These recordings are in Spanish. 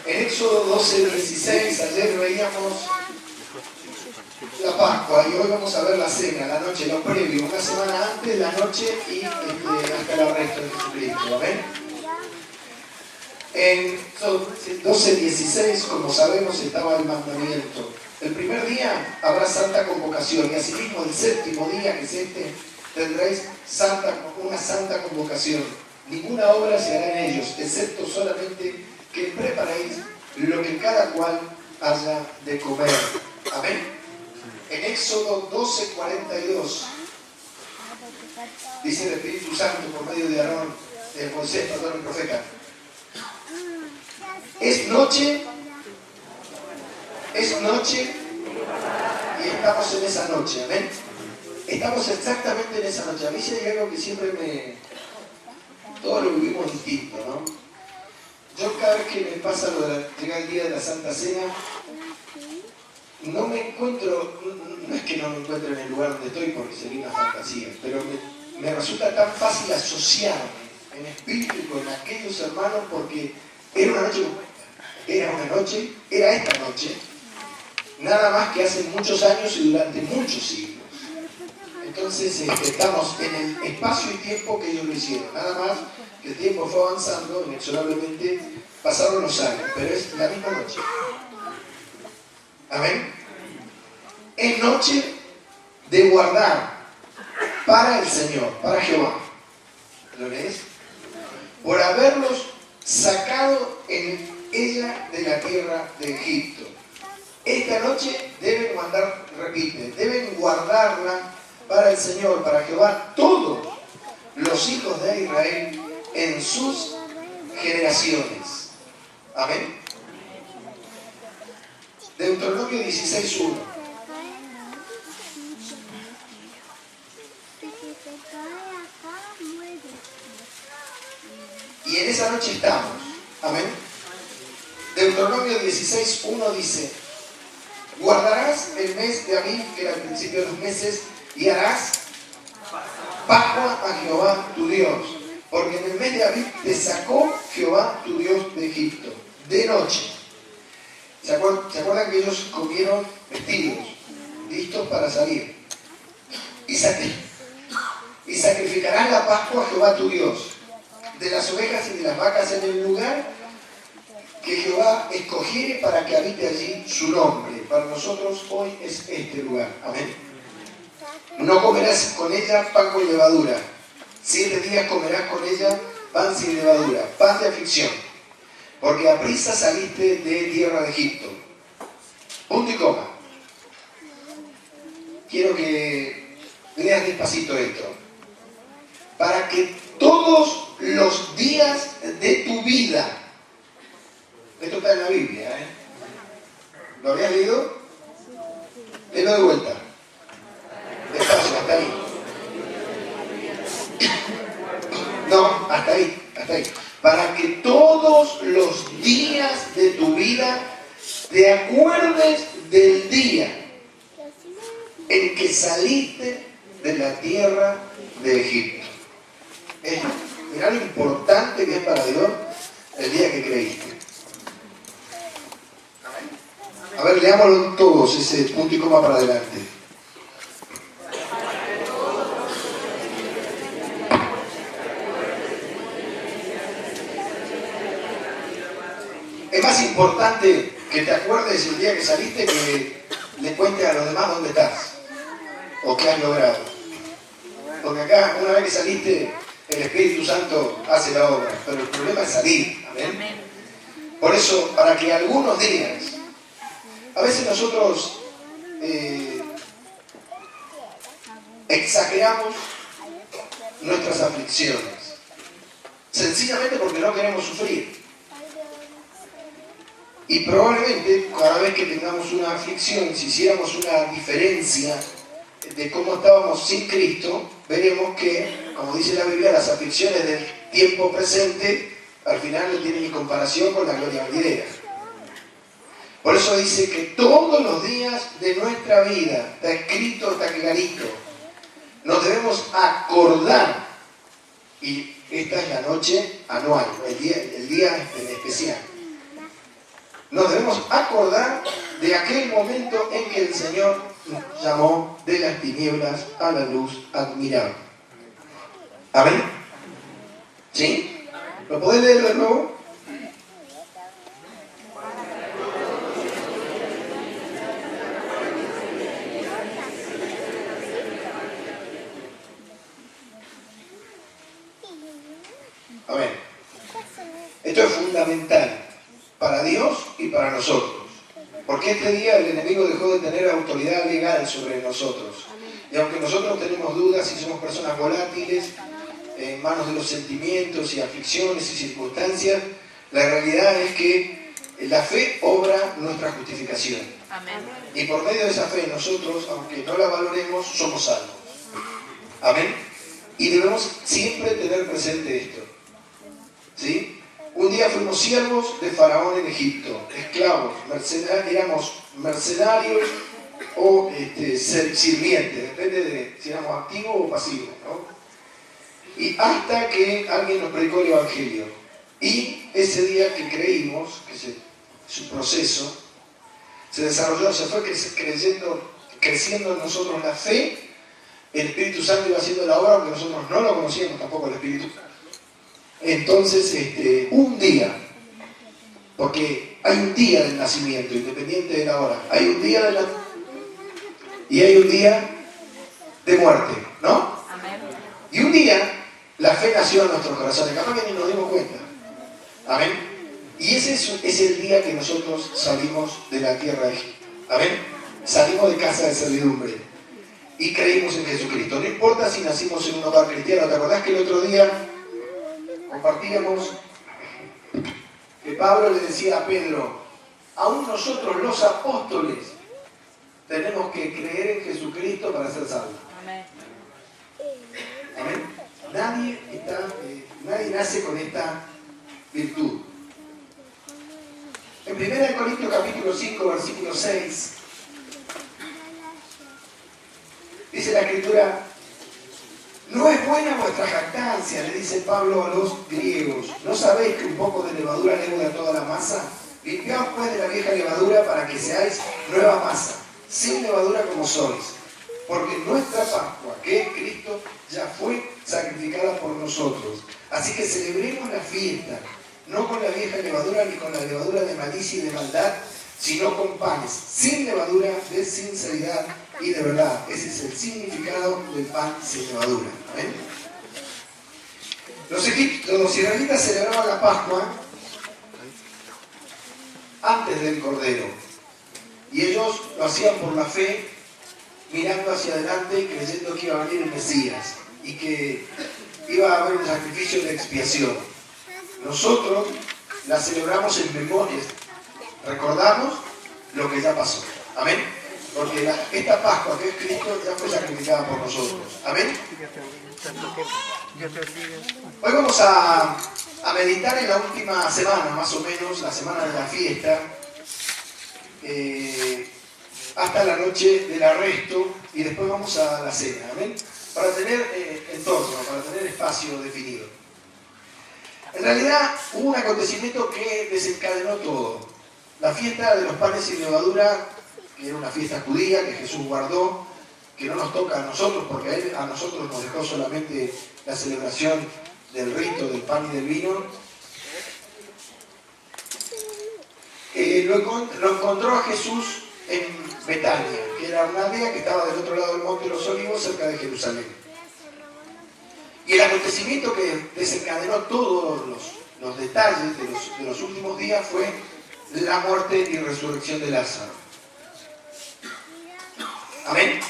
En Éxodo 12:16, ayer veíamos la Pascua y hoy vamos a ver la cena, la noche, lo previo, una semana antes, la noche y hasta el arresto de Jesucristo. ¿Ven? En 12:16, como sabemos, estaba el mandamiento. El primer día habrá santa convocación y asimismo el séptimo día, que es este, tendréis una santa convocación. Ninguna obra se hará en ellos, excepto solamente que preparéis lo que cada cual haya de comer. Amén. En Éxodo 12:42 dice el Espíritu Santo por medio de Aarón, de Moisés, perdón, el profeta: es noche y estamos en esa noche. Amén. Estamos exactamente en esa noche. A mí sí hay algo que siempre todos lo vivimos distinto, ¿no? Yo cada vez que me pasa lo de llegar el día de la Santa Cena, no me encuentro, no es que no me encuentre en el lugar donde estoy porque sería una fantasía, pero me resulta tan fácil asociarme en espíritu con aquellos hermanos porque era una noche como esta, era esta noche, nada más que hace muchos años y durante muchos siglos. Entonces estamos en el espacio y tiempo que ellos lo hicieron, nada más que el tiempo fue avanzando, inexorablemente pasaron los años, pero es la misma noche. Amén. Es noche de guardar para el Señor, para Jehová. ¿Lo lees? Por haberlos sacado en ella de la tierra de Egipto. Esta noche deben deben guardarla para el Señor, para Jehová, todos los hijos de Israel en sus generaciones. Amén. Deuteronomio 16:1. Y en esa noche estamos. Amén. Deuteronomio 16:1 dice: guardarás el mes de Abib, que era el principio de los meses, y harás Pascua a Jehová tu Dios, porque en el mes de Abib te sacó Jehová tu Dios de Egipto, de noche. ¿Se acuerdan que ellos comieron vestidos, listos para salir? Y sacrificarás la Pascua a Jehová tu Dios, de las ovejas y de las vacas en el lugar que Jehová escogiere para que habite allí su nombre. Para nosotros hoy es este lugar. Amén. No comerás con ella pan con levadura. 7 días comerás con ella pan sin levadura, pan de aflicción, porque aprisa saliste de tierra de Egipto. Punto y coma. Quiero que leas despacito esto. Para que todos los días de tu vida, esto está en la Biblia, ¿lo habías leído? Léelo de vuelta. Despacio, hasta ahí. No, hasta ahí. Para que todos los días de tu vida te acuerdes del día en que saliste de la tierra de Egipto. Mirá lo importante que es para Dios el día que creíste. A ver, leámoslo todos, ese punto y coma para adelante. Es más importante que te acuerdes el día que saliste que le cuentes a los demás dónde estás o qué has logrado. Porque acá, una vez que saliste, el Espíritu Santo hace la obra, pero el problema es salir. ¿Amén? Por eso, para que algunos días, a veces nosotros exageramos nuestras aflicciones, sencillamente porque no queremos sufrir. Y probablemente cada vez que tengamos una aflicción, si hiciéramos una diferencia de cómo estábamos sin Cristo, veremos que, como dice la Biblia, las aflicciones del tiempo presente al final no tienen ni comparación con la gloria venidera. Por eso dice que todos los días de nuestra vida, está escrito, está clarito, nos debemos acordar, y esta es la noche anual, el día en especial. nos debemos acordar de aquel momento en que el Señor nos llamó de las tinieblas a la luz admirable. ¿Amén? ¿Sí? ¿Lo podés leer de nuevo? A ver, esto es fundamental para Dios y para nosotros, porque este día el enemigo dejó de tener autoridad legal sobre nosotros. Y aunque nosotros tenemos dudas y somos personas volátiles, en manos de los sentimientos y aflicciones y circunstancias, la realidad es que la fe obra nuestra justificación. Amén. Y por medio de esa fe nosotros, aunque no la valoremos, somos salvos. Amén. Y debemos siempre tener presente esto. ¿Sí? Un día fuimos siervos de Faraón en Egipto, esclavos, éramos mercenarios o sirvientes, depende de si éramos activos o pasivos, ¿no? Y hasta que alguien nos predicó el Evangelio. Y ese día que creímos, que su proceso se desarrolló, se fue creciendo en nosotros la fe, el Espíritu Santo iba haciendo la obra, aunque nosotros no lo conocíamos tampoco el Espíritu Santo. Entonces, un día, porque hay un día del nacimiento, independiente de la hora, hay un día de la y hay un día de muerte, ¿no? Amén. Y un día la fe nació en nuestros corazones, capaz que ni nos dimos cuenta. Amén. Y ese es el día que nosotros salimos de la tierra de Egipto. Amén. Salimos de casa de servidumbre y creímos en Jesucristo. No importa si nacimos en un hogar cristiano. ¿Te acordás que el otro día compartíamos que Pablo le decía a Pedro, aún nosotros los apóstoles tenemos que creer en Jesucristo para ser salvos? Amén. Amén. Nadie nace con esta virtud. En 1 Corintios capítulo 5, versículo 6, dice la Escritura, no es buena vuestra jactancia, le dice Pablo a los griegos. ¿No sabéis que un poco de levadura leuda toda la masa? Limpiaos pues de la vieja levadura para que seáis nueva masa, sin levadura como sois. Porque nuestra Pascua, que es Cristo, ya fue sacrificada por nosotros. Así que celebremos la fiesta, no con la vieja levadura ni con la levadura de malicia y de maldad, sino con panes sin levadura, de sinceridad y de verdad. Ese es el significado del pan sin levadura. ¿Ven? Los israelitas celebraban la Pascua antes del Cordero. Y ellos lo hacían por la fe, mirando hacia adelante y creyendo que iba a venir el Mesías y que iba a haber un sacrificio de expiación. Nosotros la celebramos en memoria, recordamos lo que ya pasó. Amén. Porque esta Pascua que es Cristo ya fue sacrificada por nosotros. Amén. Hoy vamos a meditar en la última semana, más o menos, la semana de la fiesta, hasta la noche del arresto, y después vamos a la cena. Amén. Para tener entorno, para tener espacio definido. En realidad hubo un acontecimiento que desencadenó todo. La fiesta de los panes sin levadura, que era una fiesta judía que Jesús guardó, que no nos toca a nosotros, porque a nosotros nos dejó solamente la celebración del rito del pan y del vino. Lo encontró a Jesús en Betania, que era una aldea que estaba del otro lado del Monte de los Olivos, cerca de Jerusalén. Y el acontecimiento que desencadenó todos los detalles de los últimos días fue la muerte y resurrección de Lázaro. ¿Amén?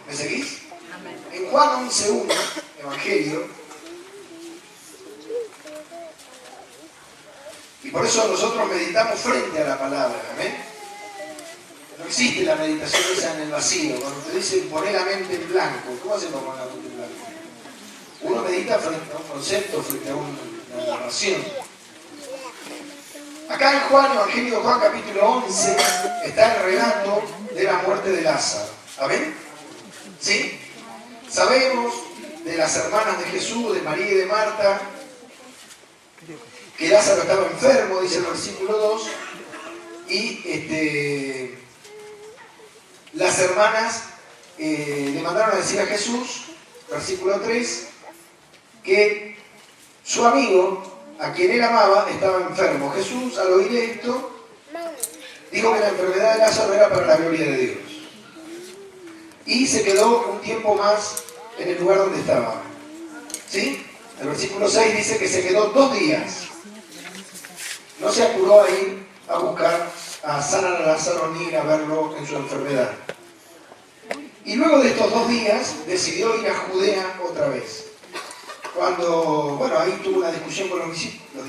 ¿Me seguís? Amén. En Juan 11:1, Evangelio, y por eso nosotros meditamos frente a la palabra. Amén. No existe la meditación esa en el vacío. Cuando te dicen poner la mente en blanco, ¿cómo hacemos con la mente en blanco? Uno medita frente a un concepto, frente a una narración. Acá en Juan, Evangelio de Juan, capítulo 11, está el relato de la muerte de Lázaro. ¿Amén? ¿Sí? Sabemos de las hermanas de Jesús, de María y de Marta, que Lázaro estaba enfermo, dice el versículo 2, Y las hermanas le mandaron a decir a Jesús, versículo 3, que su amigo, a quien él amaba, estaba enfermo. Jesús, al oír esto, dijo que la enfermedad de Lázaro era para la gloria de Dios. Y se quedó un tiempo más en el lugar donde estaba. ¿Sí? El versículo 6 dice que se quedó 2 días. No se apuró a ir a buscar, a sanar a Lázaro ni ir a verlo en su enfermedad. Y luego de estos 2 días decidió ir a Judea otra vez. Cuando, bueno, ahí tuvo una discusión con los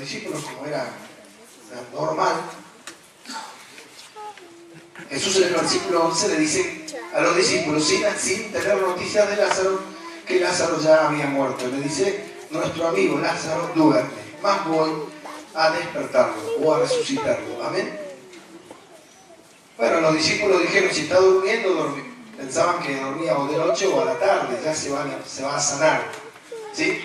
discípulos, como era normal. Jesús en el versículo 11 le dice a los discípulos, sin tener noticias de Lázaro, que Lázaro ya había muerto. Le dice, nuestro amigo Lázaro duerme, más voy a despertarlo o a resucitarlo. Amén. Bueno, los discípulos dijeron, si está durmiendo, pensaban que dormía o de noche o a la tarde, ya se va a sanar. ¿Sí?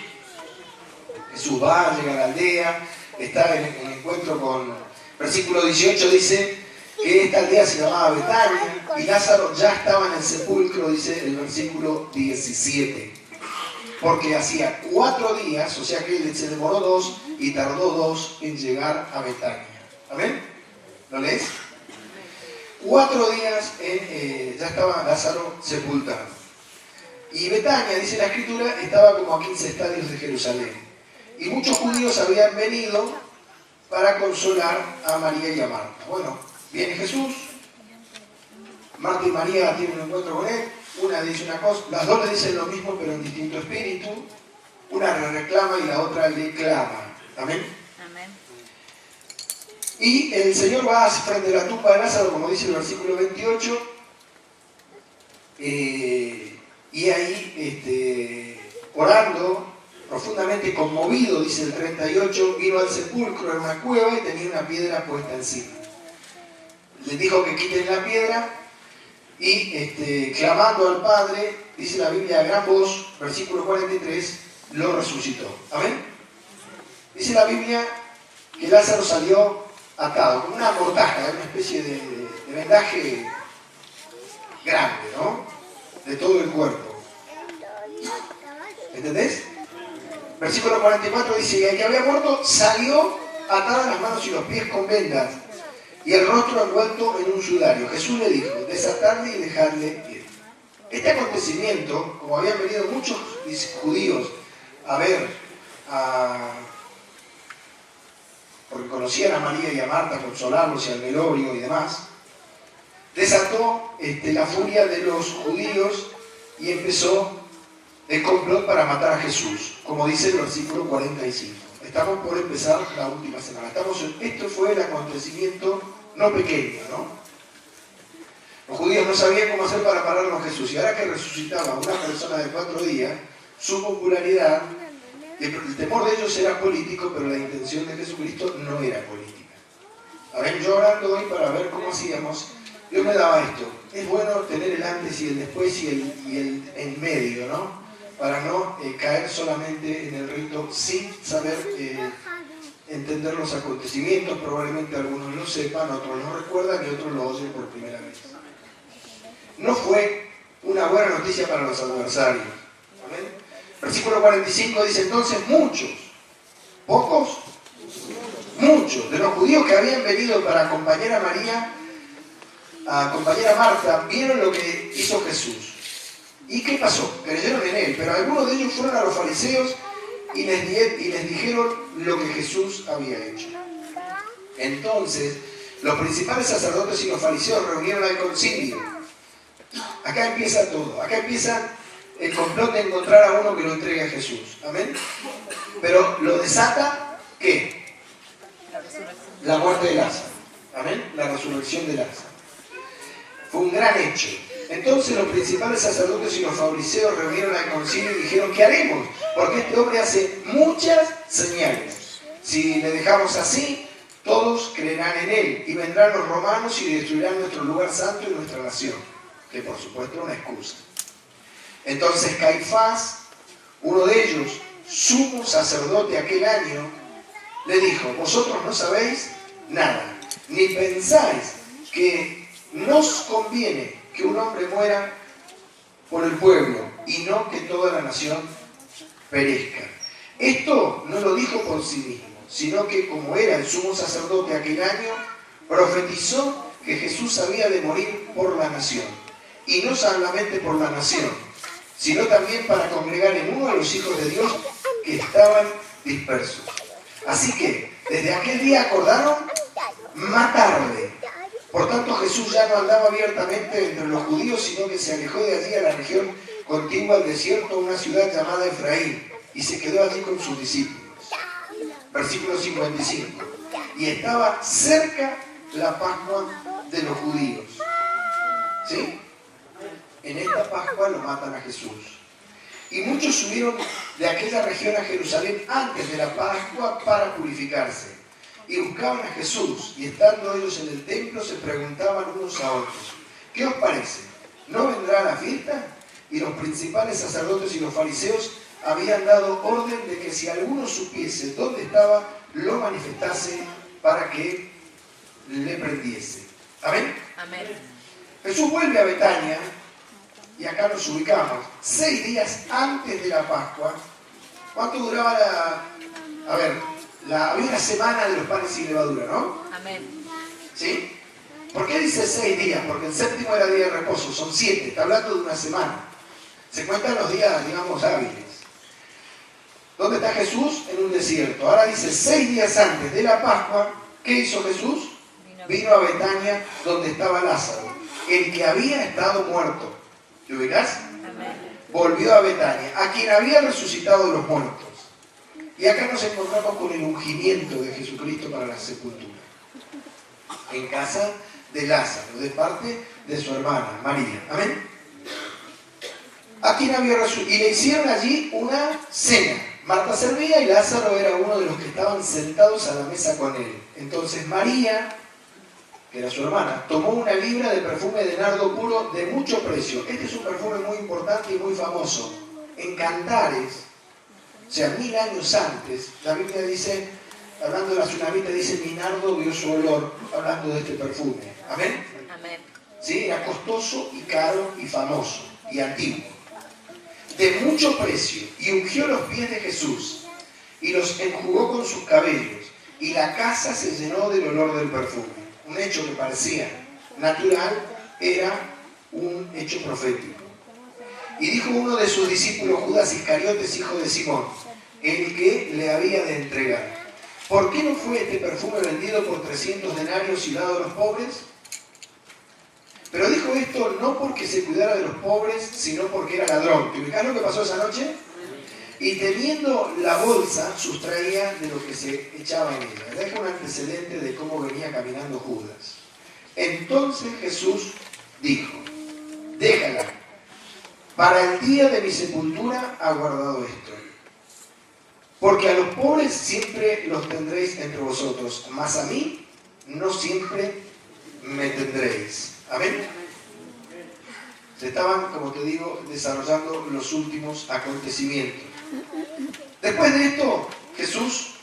Jesús va, llega a la aldea, está en el encuentro con... Versículo 18 dice que esta aldea se llamaba Betania y Lázaro ya estaba en el sepulcro, dice el versículo 17. Porque hacía 4 días, o sea que él se demoró 2 y tardó 2 en llegar a Betania. ¿Amén? ¿Lo lees? 4 días ya estaba Lázaro sepultado. Y Betania, dice la Escritura, estaba como a 15 estadios de Jerusalén. Y muchos judíos habían venido para consolar a María y a Marta. Bueno, viene Jesús, Marta y María tienen un encuentro con él, una dice una cosa, las dos le dicen lo mismo pero en distinto espíritu, una le reclama y la otra le clama. Amén. Amén. Y el Señor va frente a la tumba de Lázaro, como dice el versículo 28, y ahí orando, profundamente conmovido, dice el 38, vino al sepulcro en una cueva y tenía una piedra puesta encima. Les dijo que quiten la piedra y clamando al Padre, dice la Biblia a gran voz, versículo 43, lo resucitó. Amén. Dice la Biblia que Lázaro salió atado con una mortaja, una especie de vendaje grande, ¿no? De todo el cuerpo. ¿Entendés? Versículo 44 dice que el que había muerto salió atado las manos y los pies con vendas y el rostro envuelto en un sudario. Jesús le dijo, desatadle y dejadle ir. Este acontecimiento, como habían venido muchos judíos a ver, porque conocían a María y a Marta, a consolarlos y al velorio y demás, desató la furia de los judíos y empezó el complot para matar a Jesús, como dice el versículo 45. Estamos por empezar la última semana. Esto fue el acontecimiento no pequeño, ¿no? Los judíos no sabían cómo hacer para pararlo a Jesús. Y ahora que resucitaba una persona de 4 días, su popularidad, el temor de ellos era político, pero la intención de Jesucristo no era política. A ver, yo orando hoy para ver cómo hacíamos, Dios me daba esto. Es bueno tener el antes y el después y el en medio, ¿no? Para no caer solamente en el rito sin saber entender los acontecimientos. Probablemente algunos lo sepan, otros lo recuerdan y otros lo oyen por primera vez. No fue una buena noticia para los adversarios. ¿Amén? Versículo 45 dice entonces muchos, pocos, muchos de los judíos que habían venido para acompañar a María, a acompañar a Marta, vieron lo que hizo Jesús. ¿Y qué pasó? Creyeron en él, pero algunos de ellos fueron a los fariseos y les dijeron lo que Jesús había hecho. Entonces, los principales sacerdotes y los fariseos reunieron al concilio. Acá empieza todo, acá empieza el complot de encontrar a uno que lo entregue a Jesús. ¿Amén? Pero lo desata, ¿qué? La muerte de Lázaro. ¿Amén? La resurrección de Lázaro. Fue un gran hecho. Entonces los principales sacerdotes y los fariseos reunieron al concilio y dijeron, ¿qué haremos? Porque este hombre hace muchas señales. Si le dejamos así, todos creerán en él y vendrán los romanos y destruirán nuestro lugar santo y nuestra nación. Que por supuesto es una excusa. Entonces Caifás, uno de ellos, sumo sacerdote aquel año, le dijo, vosotros no sabéis nada, ni pensáis que nos conviene que un hombre muera por el pueblo y no que toda la nación perezca. Esto no lo dijo por sí mismo, sino que como era el sumo sacerdote aquel año, profetizó que Jesús había de morir por la nación. Y no solamente por la nación, sino también para congregar en uno a los hijos de Dios que estaban dispersos. Así que desde aquel día acordaron matarle. Por tanto, Jesús ya no andaba abiertamente entre los judíos, sino que se alejó de allí a la región contigua al desierto, una ciudad llamada Efraín, y se quedó allí con sus discípulos. Versículo 55. Y estaba cerca la Pascua de los judíos. ¿Sí? En esta Pascua lo matan a Jesús. Y muchos subieron de aquella región a Jerusalén antes de la Pascua para purificarse. Y buscaban a Jesús, y estando ellos en el templo se preguntaban unos a otros: ¿qué os parece? ¿No vendrá la fiesta? Y los principales sacerdotes y los fariseos habían dado orden de que si alguno supiese dónde estaba, lo manifestase para que le prendiese. ¿Amén? Amén. Jesús vuelve a Betania, y acá nos ubicamos, 6 días antes de la Pascua. ¿Cuánto duraba la... A ver, había una semana de los panes sin levadura, ¿no? Amén. ¿Sí? ¿Por qué dice 6 días? Porque el séptimo era día de reposo, son 7, está hablando de una semana. Se cuentan los días, digamos, hábiles. ¿Dónde está Jesús? En un desierto. Ahora dice 6 días antes de la Pascua, ¿qué hizo Jesús? Vino a Betania, donde estaba Lázaro, el que había estado muerto. ¿Te ubicás? Amén. Volvió a Betania, a quien había resucitado de los muertos. Y acá nos encontramos con el ungimiento de Jesucristo para la sepultura. En casa de Lázaro, de parte de su hermana María. Amén. A quien había resucitado. Y le hicieron allí una cena. Marta servía y Lázaro era uno de los que estaban sentados a la mesa con él. Entonces María, que era su hermana, tomó una libra de perfume de nardo puro de mucho precio. Este es un perfume muy importante y muy famoso. En Cantares, o sea, 1000 años antes, la Biblia dice, hablando de la tsunamita, dice: mi nardo vio su olor, hablando de este perfume. ¿Amén? Amén. Sí, era costoso y caro y famoso y antiguo, de mucho precio, y ungió los pies de Jesús y los enjugó con sus cabellos, y la casa se llenó del olor del perfume. Un hecho que parecía natural era un hecho profético. Y dijo uno de sus discípulos, Judas Iscariotes, hijo de Simón, el que le había de entregar: ¿por qué no fue este perfume vendido por 300 denarios y dado a los pobres? Pero dijo esto no porque se cuidara de los pobres, sino porque era ladrón. ¿Te ubicás lo que pasó esa noche? Y teniendo la bolsa, sustraía de lo que se echaba en ella. Deja un antecedente de cómo venía caminando Judas. Entonces Jesús dijo: déjala, para el día de mi sepultura ha guardado esto. Porque a los pobres siempre los tendréis entre vosotros, mas a mí no siempre me tendréis. Amén. Se estaban, como te digo, desarrollando los últimos acontecimientos. Después de esto, Jesús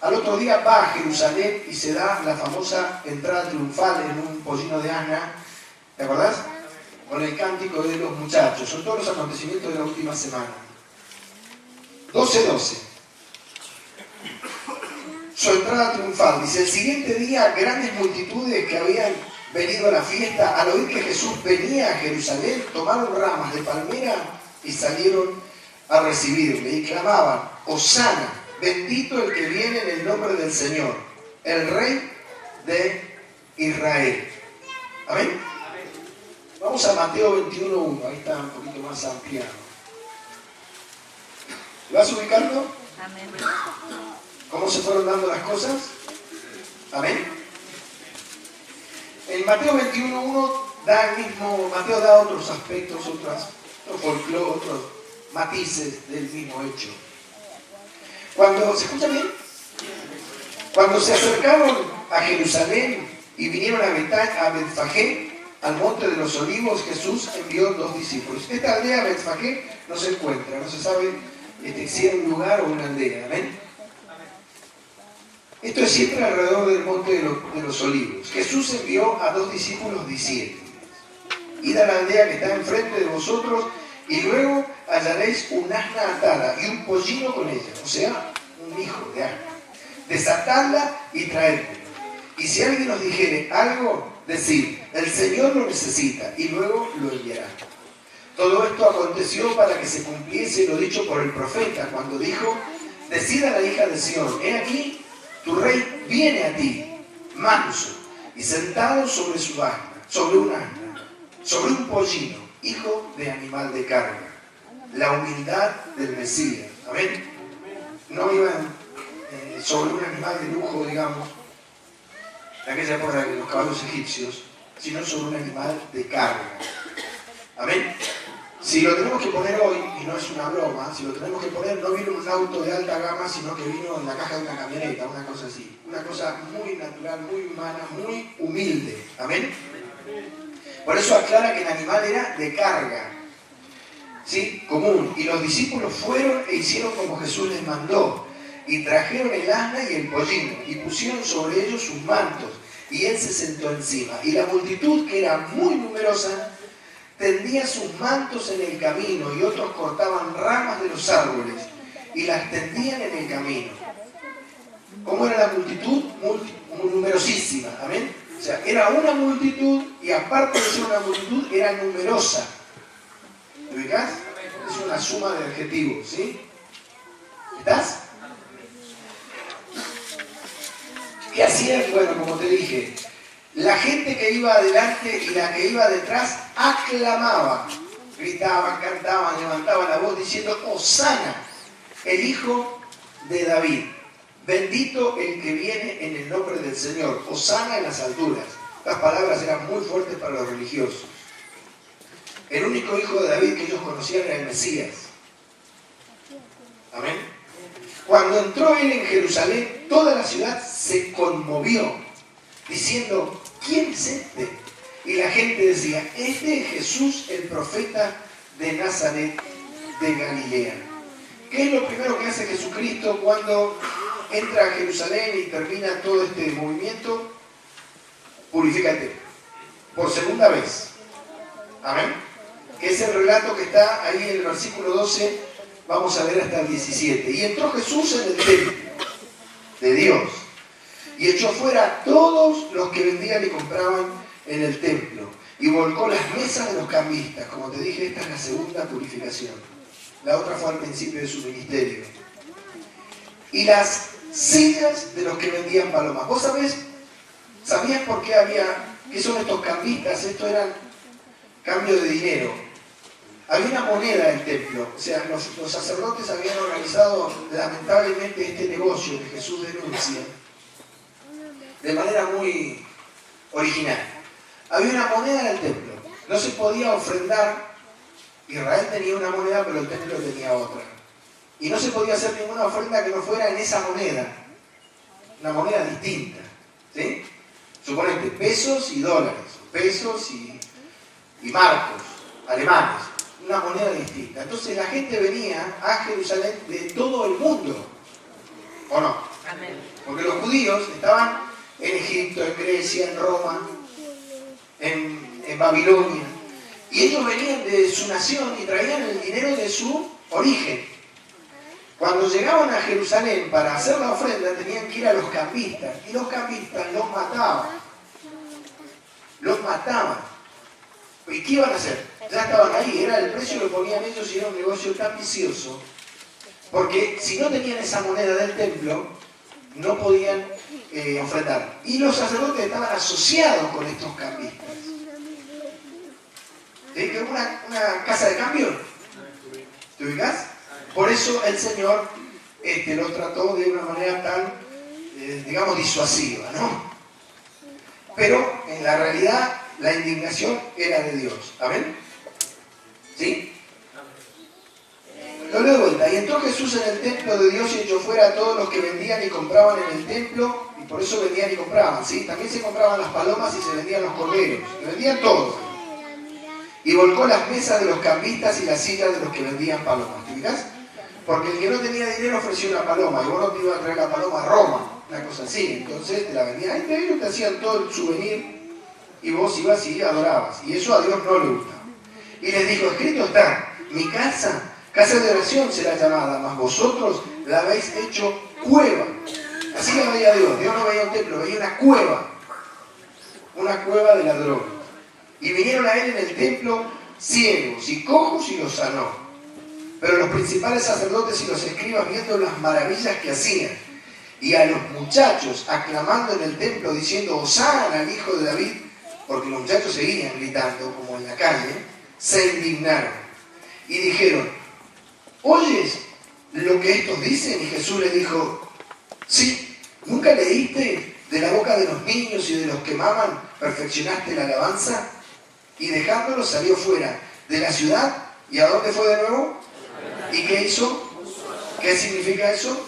al otro día va a Jerusalén y se da la famosa entrada triunfal en un pollino de asna. ¿Te acordás? Con el cántico de los muchachos. Son todos los acontecimientos de la última semana. 12:12. Su entrada triunfal. Dice: el siguiente día, grandes multitudes que habían venido a la fiesta, al oír que Jesús venía a Jerusalén, tomaron ramas de palmera y salieron a recibirle, y clamaban: Hosana, bendito el que viene en el nombre del Señor, el Rey de Israel. Amén. Vamos a Mateo 21:1, ahí está un poquito más ampliado. ¿Vas ubicando? Amén. ¿Cómo se fueron dando las cosas? Amén. En Mateo 21:1 da el mismo, Mateo da otros aspectos, otros folclore, otros matices del mismo hecho. Cuando, ¿se escucha bien? Cuando se acercaron a Jerusalén y vinieron a Betfagé, al monte de los olivos, Jesús envió 2 discípulos. Esta aldea, Betfagé, no se encuentra, no se sabe si era un lugar o una aldea. ¿Amén? Esto es siempre alrededor del monte de los olivos. Jesús envió a 2 discípulos diciendo: id a la aldea que está enfrente de vosotros y luego hallaréis un asna atada y un pollino con ella, o sea, un hijo de asna. Desatadla y traedla. Y si alguien os dijere algo, decid: el Señor lo necesita, y luego lo enviará. Todo esto aconteció para que se cumpliese lo dicho por el profeta, cuando dijo: decid a la hija de Sión: he aquí, tu rey viene a ti, manso, y sentado sobre su asna, sobre un asna, sobre un pollino, hijo de animal de carga. La humildad del Mesías. Amén. No iban sobre un animal de lujo, digamos, de aquella época de los caballos egipcios, sino sobre un animal de carga. Amén. Si lo tenemos que poner hoy, y no es una broma, si lo tenemos que poner, no vino en un auto de alta gama, sino que vino en la caja de una camioneta, una cosa así. Una cosa muy natural, muy humana, muy humilde. Amén. Por eso aclara que el animal era de carga, ¿sí? Común. Y los discípulos fueron e hicieron como Jesús les mandó. Y trajeron el asna y el pollino, y pusieron sobre ellos sus mantos, y él se sentó encima. Y la multitud, que era muy numerosa, tendía sus mantos en el camino, y otros cortaban ramas de los árboles, y las tendían en el camino. ¿Cómo era la multitud? Muy numerosísima, ¿amén? O sea, era una multitud, y aparte de ser una multitud, era numerosa. ¿Te ubicás? Es una suma de adjetivos, ¿sí? ¿Estás? ¿Qué hacían? Bueno, como te dije, la gente que iba adelante y la que iba detrás aclamaba, gritaban, cantaban, levantaban la voz diciendo: Hosana, el hijo de David, bendito el que viene en el nombre del Señor, Hosana en las alturas. Las palabras eran muy fuertes para los religiosos. El único hijo de David que ellos conocían era el Mesías. Amén. Cuando entró él en Jerusalén, toda la ciudad se conmovió, diciendo: ¿quién es este? Y la gente decía: este es Jesús, el profeta de Nazaret de Galilea. ¿Qué es lo primero que hace Jesucristo cuando entra a Jerusalén y termina todo este movimiento? Purifícate. Por segunda vez. Amén. Que es el relato que está ahí en el versículo 12. Vamos a ver hasta el 17. Y entró Jesús en el templo de Dios y echó fuera a todos los que vendían y compraban en el templo y volcó las mesas de los cambistas. Como te dije, esta es la segunda purificación. La otra fue al principio de su ministerio. Y las sillas de los que vendían palomas. ¿Vos sabías por qué qué son estos cambistas? Esto eran cambio de dinero. Había una moneda del templo, o sea, los sacerdotes habían organizado lamentablemente este negocio que Jesús denuncia de manera muy original. Había una moneda del templo, no se podía ofrendar. Israel tenía una moneda, pero el templo tenía otra. Y no se podía hacer ninguna ofrenda que no fuera en esa moneda, una moneda distinta, ¿sí? Suponete, pesos y dólares, pesos y marcos alemanes. Una moneda distinta. Entonces la gente venía a Jerusalén de todo el mundo, ¿o no? Amén. Porque los judíos estaban en Egipto, en Grecia, en Roma, en Babilonia, y ellos venían de su nación y traían el dinero de su origen. Cuando llegaban a Jerusalén para hacer la ofrenda tenían que ir a los cambistas, y los cambistas los mataban. Los mataban. ¿Y qué iban a hacer? Ya estaban ahí, era el precio que ponían ellos y era un negocio tan vicioso, porque si no tenían esa moneda del templo, no podían ofrendar. Y los sacerdotes estaban asociados con estos cambistas. ¿Sí? ¿Que una casa de cambio? ¿Te ubicás? Por eso el Señor los trató de una manera tan, digamos, disuasiva, ¿no? Pero en la realidad la indignación era de Dios. ¿Amén? ¿Sí? Lo leo de vuelta. Y entró Jesús en el templo de Dios y echó fuera a todos los que vendían y compraban en el templo, y por eso vendían y compraban, ¿sí? También se compraban las palomas y se vendían los corderos, se vendían todo. Y volcó las mesas de los cambistas y las sillas de los que vendían palomas. ¿Te fijas? Porque el que no tenía dinero ofreció una paloma, y vos no te ibas a traer la paloma a Roma. una cosa así. Entonces te la vendían, ahí te hacían todo el souvenir y vos ibas y adorabas. Y eso a Dios no le gustaba. Y les dijo, escrito está, mi casa, casa de oración será llamada, mas vosotros la habéis hecho cueva. Así la veía Dios. Dios no veía un templo, veía una cueva de ladrones. Y vinieron a él en el templo ciegos y cojos y los sanó. Pero los principales sacerdotes y los escribas, viendo las maravillas que hacían, y a los muchachos aclamando en el templo diciendo, Hosana al hijo de David, porque los muchachos seguían gritando como en la calle, se indignaron y dijeron, ¿oyes lo que estos dicen? Y Jesús les dijo, sí, ¿nunca leíste de la boca de los niños y de los que maman perfeccionaste la alabanza? Y dejándolo salió fuera de la ciudad. ¿Y a dónde fue de nuevo? ¿Y qué hizo? ¿Qué significa eso?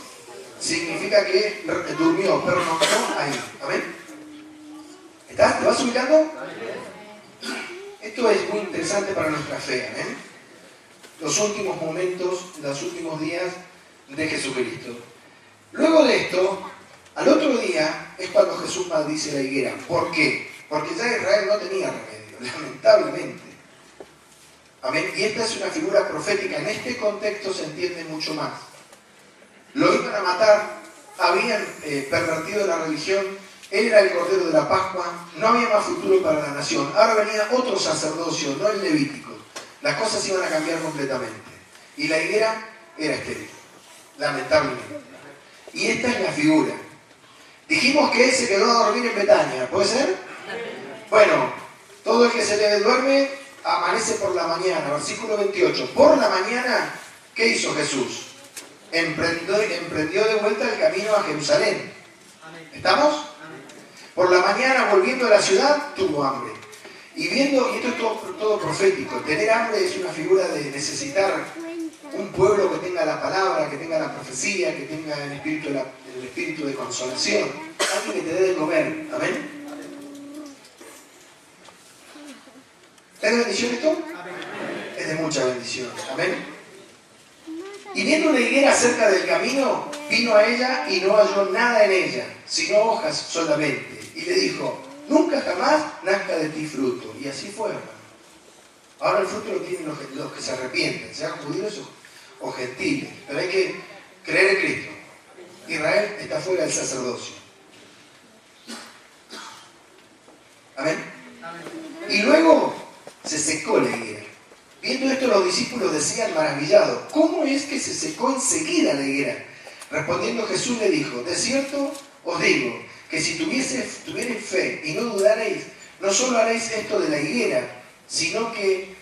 Significa que durmió, pero no ahí. ¿Amén? ¿Estás? ¿Te vas ubicando? Esto es muy interesante para nuestra fe. ¿Amén? Los últimos momentos, los últimos días de Jesucristo. Luego de esto, al otro día es cuando Jesús maldice la higuera. ¿Por qué? Porque ya Israel no tenía remedio, lamentablemente. Amén. Y esta es una figura profética. En este contexto se entiende mucho más. Lo iban a matar, habían pervertido la religión, él era el Cordero de la Pascua, no había más futuro para la nación. Ahora venía otro sacerdocio, no el levítico. Las cosas iban a cambiar completamente. Y la higuera era estéril, lamentablemente. Y esta es la figura. Dijimos que él se quedó a dormir en Betania, ¿puede ser? Bueno, todo el que se le duerme amanece por la mañana. Versículo 28. Por la mañana, ¿qué hizo Jesús? Emprendió de vuelta el camino a Jerusalén. ¿Estamos? Por la mañana, volviendo a la ciudad, tuvo hambre. Y viendo, y esto es todo profético, tener hambre es una figura de necesitar un pueblo que tenga la palabra, que tenga la profecía, que tenga el espíritu de consolación. Alguien que te dé de comer. ¿Amén? ¿Es de bendición esto? Es de mucha bendición. ¿Amén? Y viendo una higuera cerca del camino, vino a ella y no halló nada en ella, sino hojas solamente. Y le dijo, nunca jamás nazca de ti fruto. Y así fue, hermano. Ahora el fruto lo tienen los que se arrepienten, sean judíos o gentiles. Pero hay que creer en Cristo. Israel está fuera del sacerdocio. ¿Amén? Y luego se secó la higuera. Viendo esto, los discípulos decían maravillados, ¿cómo es que se secó enseguida la higuera? Respondiendo Jesús le dijo, de cierto os digo, que si tuvierais fe y no dudaréis, no solo haréis esto de la higuera, sino que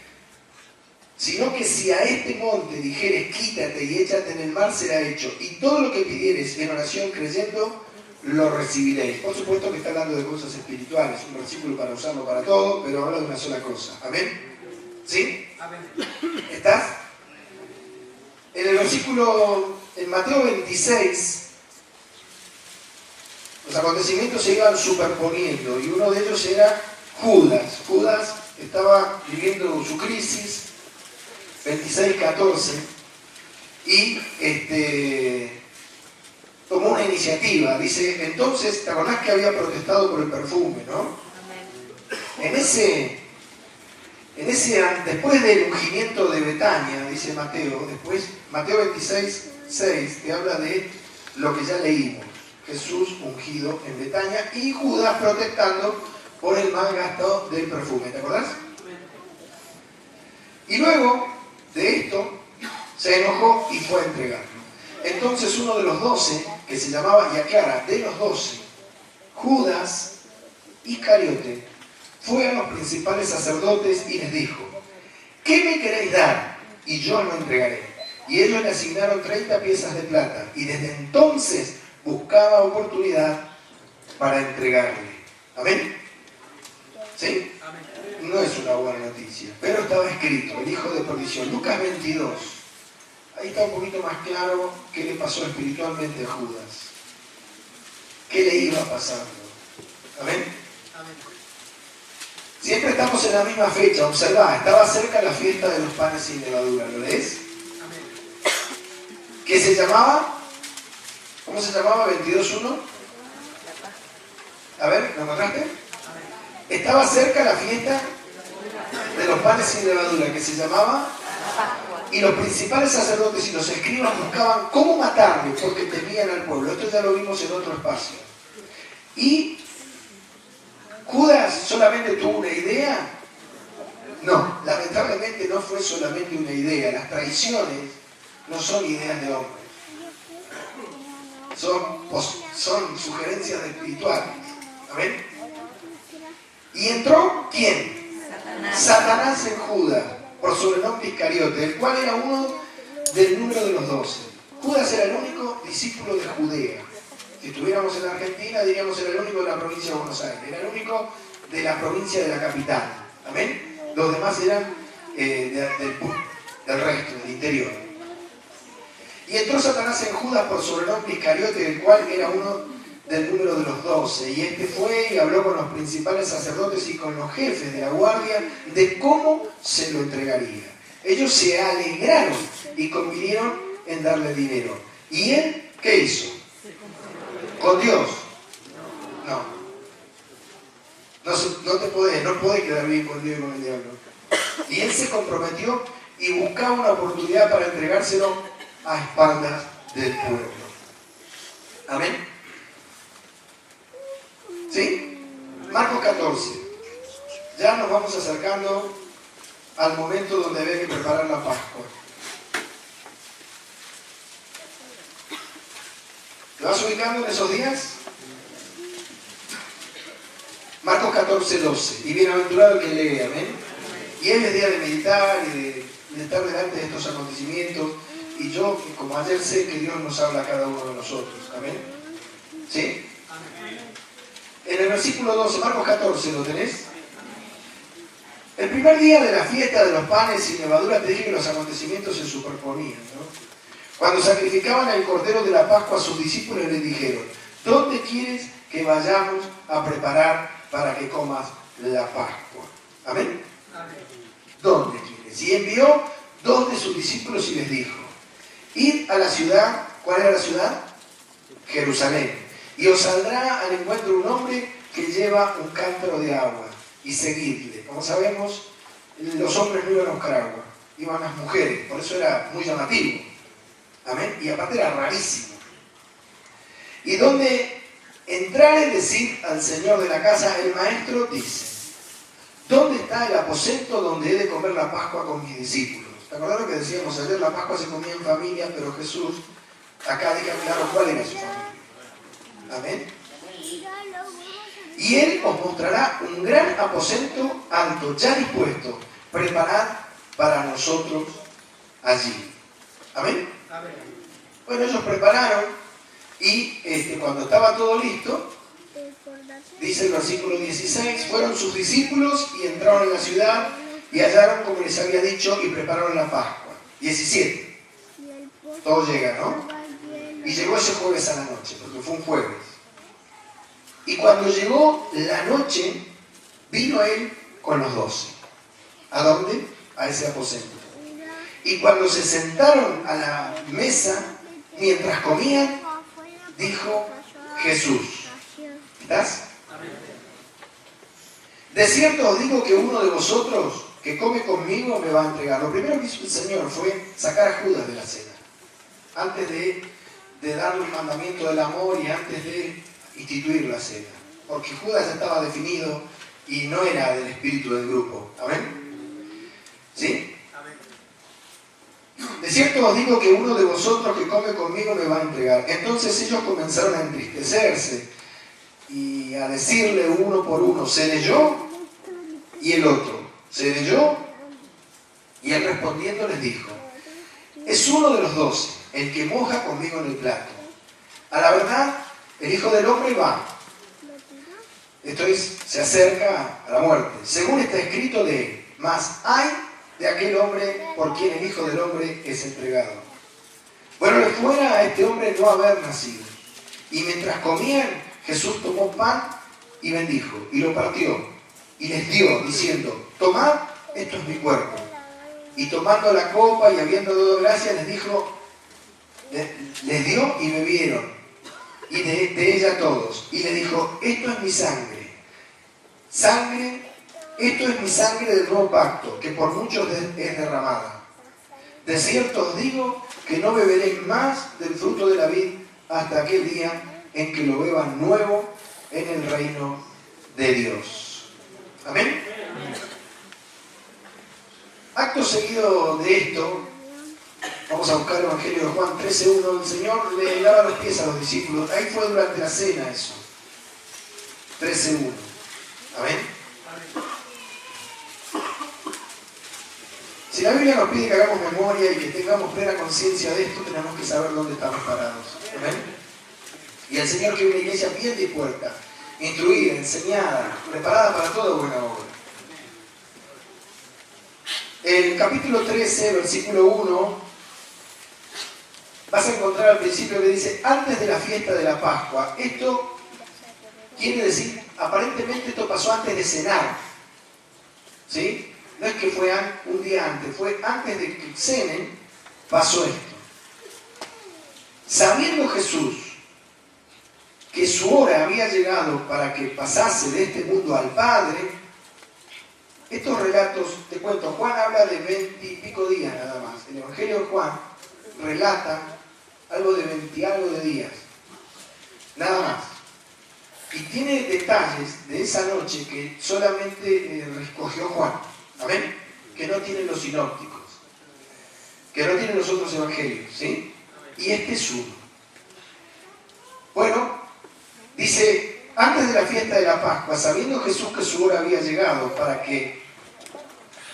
si a este monte dijeres, quítate y échate en el mar, será hecho. Y todo lo que pidieres en oración creyendo, lo recibiréis. Por supuesto que está hablando de cosas espirituales, un versículo para usarlo para todo, pero habla de una sola cosa. ¿Amén? ¿Sí? ¿Estás? En el versículo, en Mateo 26, los acontecimientos se iban superponiendo y uno de ellos era Judas. Judas estaba viviendo su crisis, 26:14, y tomó una iniciativa. Dice, entonces, ¿te acordás que había protestado por el perfume, no? Después del ungimiento de Betania, dice Mateo, Mateo 26:6, te habla de lo que ya leímos. Jesús ungido en Betania y Judas protestando por el mal gasto del perfume. ¿Te acordás? Y luego de esto se enojó y fue a entregarlo. Entonces uno de los 12, que se llamaba, y aclara, de los 12, Judas Iscariote, fue a los principales sacerdotes y les dijo, ¿qué me queréis dar? Y yo lo entregaré. Y ellos le asignaron 30 piezas de plata y desde entonces buscaba oportunidad para entregarle. ¿Amén? ¿Sí? No es una buena noticia, pero estaba escrito, el hijo de perdición. Lucas 22. Ahí está un poquito más claro qué le pasó espiritualmente a Judas. ¿Qué le iba pasando? ¿Amén? Siempre estamos en la misma fecha. Observá, estaba cerca la fiesta de los panes sin levadura. ¿Lo lees? ¿Qué se llamaba? ¿Cómo se llamaba? 22:1. A ver, ¿lo encontraste? Estaba cerca la fiesta de los panes sin levadura, que se llamaba, y los principales sacerdotes y los escribas buscaban cómo matarle, porque temían al pueblo. Esto ya lo vimos en otro espacio. Y Judas solamente tuvo una idea. No, lamentablemente no fue solamente una idea. Las traiciones no son ideas de hombres. Son sugerencias espirituales. ¿Amén? ¿Y entró quién? Satanás en Judas, por sobrenombre Iscariote, el cual era uno del número de los 12. Judas era el único discípulo de Judea. Si estuviéramos en Argentina, diríamos era el único de la provincia de Buenos Aires. Era el único de la provincia de la capital. ¿Amén? Los demás eran del resto, del interior. Y entró Satanás en Judas por sobrenombre Iscariote, el cual era uno del número de los 12. Y este fue y habló con los principales sacerdotes y con los jefes de la guardia de cómo se lo entregaría. Ellos se alegraron y convinieron en darle dinero. ¿Y él qué hizo? ¿Con Dios? No. No podés quedar bien con Dios y con el diablo. Y él se comprometió y buscaba una oportunidad para entregárselo a espaldas del pueblo. Amén. ¿Sí? Marcos 14. Ya nos vamos acercando al momento donde había que preparar la Pascua. ¿Te vas ubicando en esos días? Marcos 14, 12. Y bienaventurado el que lee, amén. Y hoy es día de meditar y de estar delante de estos acontecimientos. Y yo, como ayer, sé que Dios nos habla a cada uno de nosotros. Amén. ¿Sí? En el versículo 12, Marcos 14, ¿lo tenés? El primer día de la fiesta de los panes sin levadura, te dije que los acontecimientos se superponían, ¿no? Cuando sacrificaban el cordero de la Pascua, a sus discípulos les dijeron: ¿dónde quieres que vayamos a preparar para que comas la Pascua? ¿Amén? ¿Dónde quieres? Y envió 2 de sus discípulos y les dijo: id a la ciudad. ¿Cuál era la ciudad? Jerusalén. Y os saldrá al encuentro un hombre que lleva un cántaro de agua, y seguidle. Como sabemos, los hombres no iban a buscar agua, iban las mujeres, por eso era muy llamativo. Amén. Y aparte era rarísimo. Y donde entrare, decid al señor de la casa: el maestro dice: ¿dónde está el aposento donde he de comer la Pascua con mis discípulos? ¿Te acordás lo que decíamos ayer? La Pascua se comía en familia, pero Jesús acá deja claro cuál era su familia. Amén. Y él os mostrará un gran aposento alto, ya dispuesto, preparad para nosotros allí. Amén. Bueno, ellos prepararon y cuando estaba todo listo, dice el versículo 16, fueron sus discípulos y entraron en la ciudad y hallaron como les había dicho y prepararon la Pascua. 17. Todo llega, ¿no? Y llegó ese jueves a la noche, porque fue un jueves. Y cuando llegó la noche, vino él con los 12. ¿A dónde? A ese aposento. Y cuando se sentaron a la mesa, mientras comían, dijo Jesús: ¿estás? De cierto os digo que uno de vosotros que come conmigo me va a entregar. Lo primero que hizo el Señor fue sacar a Judas de la cena. Antes de darle un mandamiento del amor y antes de instituir la cena. Porque Judas ya estaba definido y no era del espíritu del grupo. ¿Amén? ¿Sí? De cierto os digo que uno de vosotros que come conmigo me va a entregar. Entonces ellos comenzaron a entristecerse y a decirle uno por uno: ¿seré yo? Y el otro: ¿seré yo? Y él respondiendo les dijo: es uno de los 12, el que moja conmigo en el plato. A la verdad, el Hijo del Hombre va. Esto es, se acerca a la muerte. Según está escrito de él: mas hay de aquel hombre por quien el Hijo del Hombre es entregado. Bueno, le fuera a este hombre no haber nacido. Y mientras comían, Jesús tomó pan y bendijo, y lo partió, y les dio, diciendo: tomad, esto es mi cuerpo. Y tomando la copa y habiendo dado gracias, les dio y bebieron. y de ella todos. Y le dijo, esto es mi sangre. Esto es mi sangre del nuevo pacto, que por muchos es derramada. De cierto os digo que no beberéis más del fruto de la vid hasta aquel día en que lo beban nuevo en el reino de Dios. Amén. Acto seguido de esto, vamos a buscar el Evangelio de Juan 13:1. El Señor le lava los pies a los discípulos. Ahí fue durante la cena eso. 13:1. Amén. Si la Biblia nos pide que hagamos memoria y que tengamos plena conciencia de esto, tenemos que saber dónde estamos parados. Amén. Y el Señor quiere una iglesia bien dispuesta, instruida, enseñada, preparada para toda buena obra. En el capítulo 13, versículo 1, vas a encontrar al principio que dice, antes de la fiesta de la Pascua. Esto quiere decir, aparentemente esto pasó antes de cenar. ¿Sí? No es que fue un día antes, fue antes de que cenen, pasó esto. Sabiendo Jesús que su hora había llegado para que pasase de este mundo al Padre, estos relatos, te cuento, Juan habla de 20 y pico días nada más. El Evangelio de Juan relata algo de 20 y algo de días, nada más. Y tiene detalles de esa noche que solamente recogió Juan. Amén. Que no tienen los sinópticos, que no tienen los otros evangelios, ¿sí? Y este es uno. Bueno, dice, antes de la fiesta de la Pascua, sabiendo Jesús que su hora había llegado para que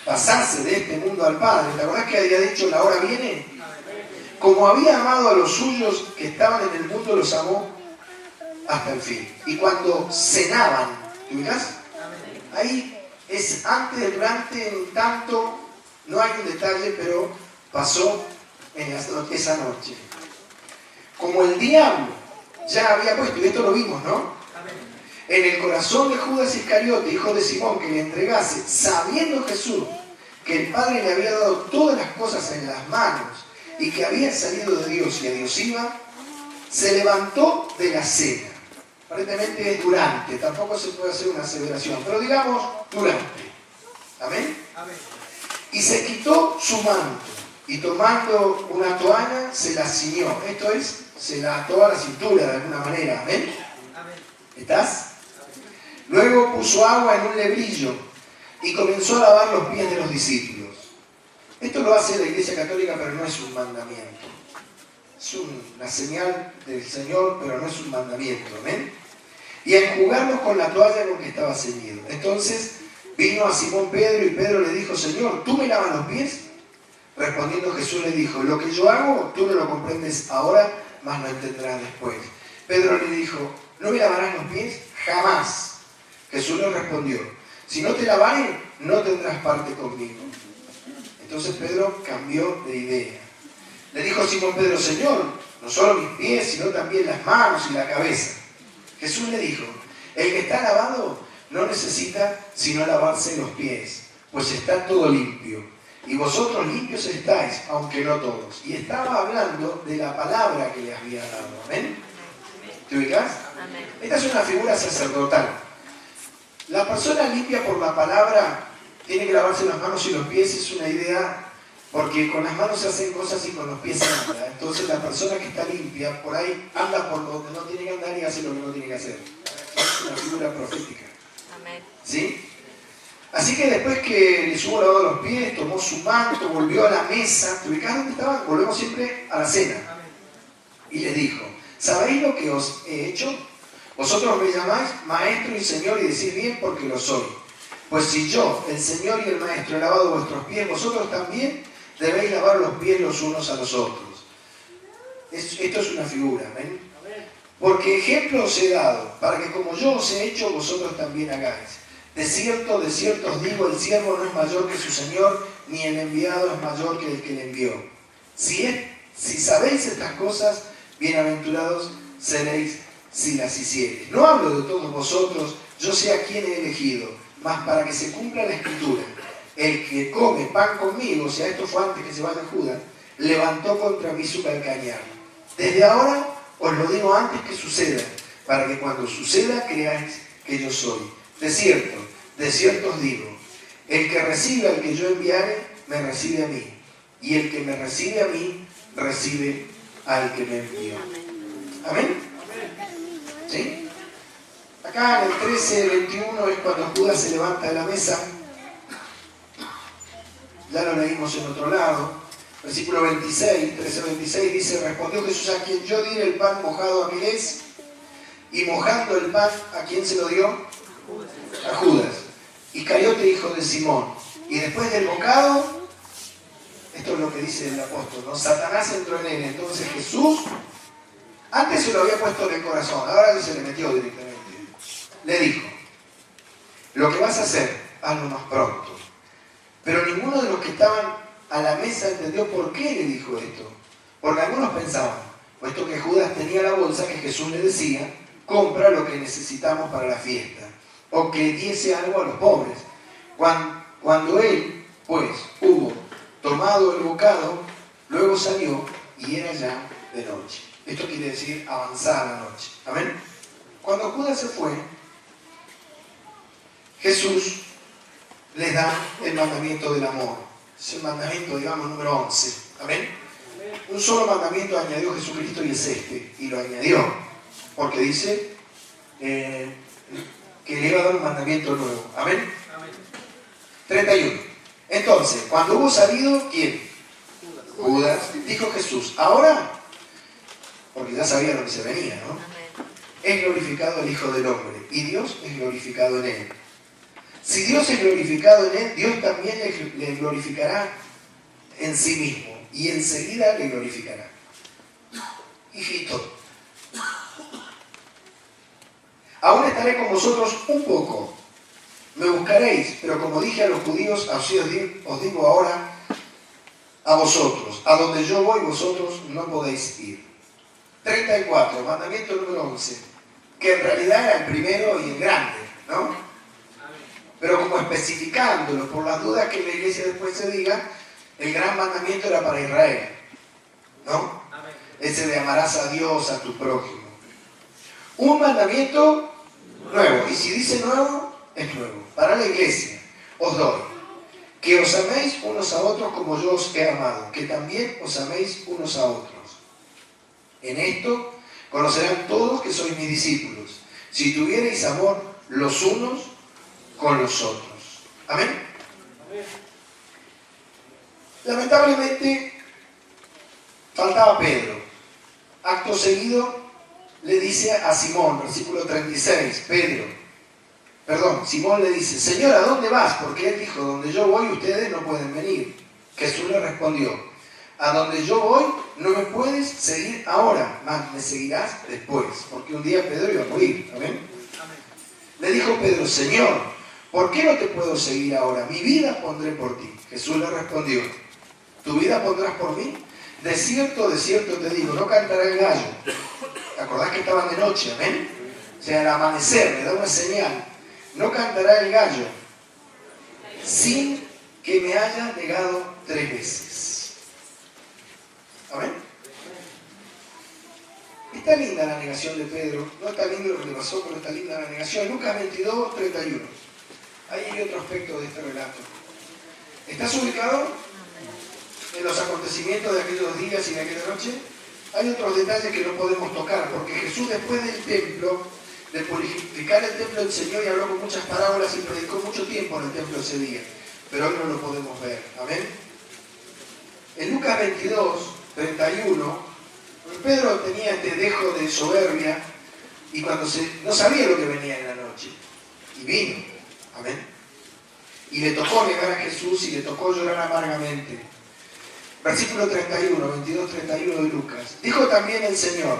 pasase de este mundo al Padre, ¿te acordás que había dicho la hora viene? Como había amado a los suyos que estaban en el mundo, los amó hasta el fin. Y cuando cenaban, ¿te ubicás? Ahí es antes, durante, en tanto, no hay un detalle, pero pasó en esa noche. Como el diablo ya había puesto, y esto lo vimos, ¿no? En el corazón de Judas Iscariote, hijo de Simón, que le entregase, sabiendo Jesús que el Padre le había dado todas las cosas en las manos y que había salido de Dios y a Dios iba, se levantó de la cena. Aparentemente es durante, tampoco se puede hacer una aseveración, pero digamos durante. ¿Amén? Amén. Y se quitó su manto y tomando una toalla se la ciñó. Esto es, se la ató a la cintura de alguna manera. ¿Amén? Amén. ¿Estás? Luego puso agua en un lebrillo y comenzó a lavar los pies de los discípulos. Esto lo hace la Iglesia Católica, pero no es un mandamiento. Es una señal del Señor, pero no es un mandamiento. ¿Amén? Y a enjugarlos con la toalla con que estaba ceñido. Entonces vino a Simón Pedro y Pedro le dijo, Señor, ¿tú me lavas los pies? Respondiendo Jesús le dijo, lo que yo hago tú no lo comprendes ahora, mas lo entenderás después. Pedro le dijo, ¿no me lavarás los pies? Jamás. Jesús le respondió, si no te lavare, no tendrás parte conmigo. Entonces Pedro cambió de idea. Le dijo Simón Pedro, Señor, no solo mis pies, sino también las manos y la cabeza. Jesús le dijo, el que está lavado no necesita sino lavarse los pies, pues está todo limpio. Y vosotros limpios estáis, aunque no todos. Y estaba hablando de la palabra que le había dado. ¿Amén? ¿Te ubicás? Amén. Esta es una figura sacerdotal. La persona limpia por la palabra tiene que lavarse las manos y los pies, es una idea, porque con las manos se hacen cosas y con los pies se anda. Entonces la persona que está limpia, por ahí anda por donde no tiene que andar y hace lo que no tiene que hacer. Es una figura profética. Amén. ¿Sí? Así que después que les hubo lavado los pies, tomó su manto, volvió a la mesa. ¿Te ubicás dónde estaban? Volvemos siempre a la cena. Y les dijo, ¿sabéis lo que os he hecho? Vosotros me llamáis maestro y señor y decís bien porque lo soy. Pues si yo, el Señor y el Maestro, he lavado vuestros pies, vosotros también debéis lavar los pies los unos a los otros. Esto es una figura, ¿ven? Porque ejemplo os he dado, para que como yo os he hecho, vosotros también hagáis. De cierto os digo, el siervo no es mayor que su Señor, ni el enviado es mayor que el que le envió. Si sabéis estas cosas, bienaventurados seréis si las hiciereis. No hablo de todos vosotros, yo sé a quién he elegido, mas para que se cumpla la Escritura. El que come pan conmigo, o sea, esto fue antes que se vaya Judas, levantó contra mí su calcañar. Desde ahora Os lo digo antes que suceda, para que cuando suceda creáis que yo soy. De cierto os digo, el que recibe al que yo enviare, me recibe a mí. Y el que me recibe a mí, recibe al que me envió. ¿Amén? ¿Sí? Acá en el 13:21 es cuando Judas se levanta de la mesa. Ya lo leímos en otro lado. Versículo 26, 13:26 dice: respondió Jesús: a quien yo diera el pan mojado, a quien es. Y mojando el pan, ¿a quién se lo dio? A Judas. Iscariote, hijo de Simón. Y después del bocado, esto es lo que dice el apóstol, ¿no? Satanás entró en él. Entonces Jesús, antes se lo había puesto en el corazón, ahora se le metió directamente. Le dijo: lo que vas a hacer, hazlo más pronto. Pero ninguno de los que estaban a la mesa entendió por qué le dijo esto. Porque algunos pensaban, puesto que Judas tenía la bolsa, que Jesús le decía: compra lo que necesitamos para la fiesta, o que diese algo a los pobres. Cuando él, pues, hubo tomado el bocado, luego salió y era ya de noche. Esto quiere decir avanzada la noche. ¿Amén? Cuando Judas se fue, Jesús les da el mandamiento del amor. Es el mandamiento, digamos, número 11. ¿Amén? Un solo mandamiento añadió Jesucristo y es este. Y lo añadió porque dice que le iba a dar un mandamiento nuevo. ¿Amén? 31. Entonces, cuando hubo salido, ¿quién? Judas. Dijo Jesús: ahora, porque ya sabía lo que se venía, ¿no? Es glorificado el Hijo del Hombre y Dios es glorificado en él. Si Dios es glorificado en él, Dios también le glorificará en sí mismo y enseguida le glorificará. Hijito, aún estaré con vosotros un poco. Me buscaréis, pero como dije a los judíos, así os digo ahora a vosotros: a donde yo voy, vosotros no podéis ir. 34, mandamiento número 11, que en realidad era el primero y el grande, ¿no? Pero como especificándolo, por las dudas que en la iglesia después se diga, el gran mandamiento era para Israel, ¿no? Ese de amarás a Dios, a tu prójimo. Un mandamiento nuevo, y si dice nuevo, es nuevo. Para la iglesia os doy: que os améis unos a otros como yo os he amado, que también os améis unos a otros. En esto conocerán todos que sois mis discípulos, si tuviereis amor los unos con los otros. ¿Amén? Lamentablemente faltaba Pedro. Acto seguido le dice a Simón, versículo 36, Simón le dice: Señor, ¿a dónde vas? Porque él dijo: donde yo voy ustedes no pueden venir. Jesús le respondió: a donde yo voy no me puedes seguir ahora, mas me seguirás después, porque un día Pedro iba a morir. ¿Amén? Le dijo Pedro: Señor, ¿por qué no te puedo seguir ahora? Mi vida pondré por ti. Jesús le respondió: ¿tu vida pondrás por mí? De cierto te digo, no cantará el gallo. ¿Te acordás que estaban de noche? ¿Amén? O sea, al amanecer le da una señal: no cantará el gallo sin que me haya negado 3 veces. ¿Amén? Está linda la negación de Pedro. No está lindo lo que le pasó, pero está linda la negación. Lucas 22, 31. Ahí hay otro aspecto de este relato. ¿Estás ubicado en los acontecimientos de aquellos días y de aquella noche? Hay otros detalles que no podemos tocar, porque Jesús, después del templo, de purificar el templo, enseñó y habló con muchas parábolas y predicó mucho tiempo en el templo ese día. Pero hoy no lo podemos ver. ¿Amén? En Lucas 22, 31, Pedro tenía este dejo de soberbia y cuando no sabía lo que venía en la noche. Y vino. Amén. Y le tocó negar a Jesús y le tocó llorar amargamente. Versículo 31, 22, 31 de Lucas. Dijo también el Señor: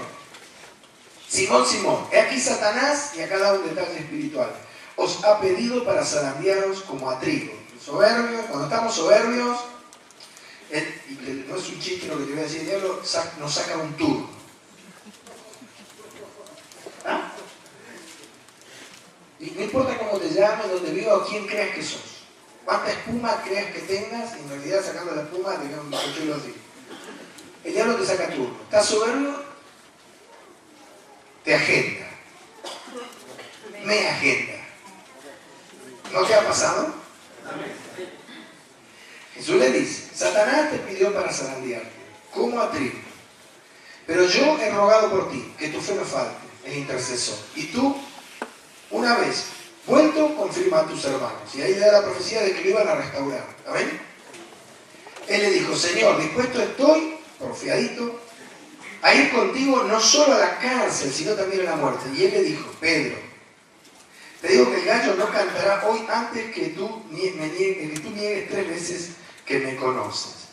Simón, Simón, he aquí Satanás, y acá da un detalle espiritual, os ha pedido para zarandearos como a trigo. Soberbios, cuando estamos soberbios, y no es un chiste lo que te voy a decir, el diablo nos saca un turno. ¿Ah? Y no importa cómo te llames, dónde vivas o quién creas que sos. Cuánta espuma creas que tengas, y en realidad sacando la espuma te queda un cochuelo así. El diablo te saca turno. ¿Estás soberbio? te agenda. Me agenda. ¿No te ha pasado? Jesús le dice, Satanás te pidió para zarandearte, como a trigo. Pero yo he rogado por ti, que tu fe no falte, el intercesor. Y tú, una vez vuelto, confirma a tus hermanos. Y ahí le da la profecía de que lo iban a restaurar. ¿Amén? Él le dijo, Señor, dispuesto estoy, porfiadito, a ir contigo no solo a la cárcel, sino también a la muerte. Y él le dijo, Pedro, te digo que el gallo no cantará hoy antes que tú niegues 3 veces que me conoces.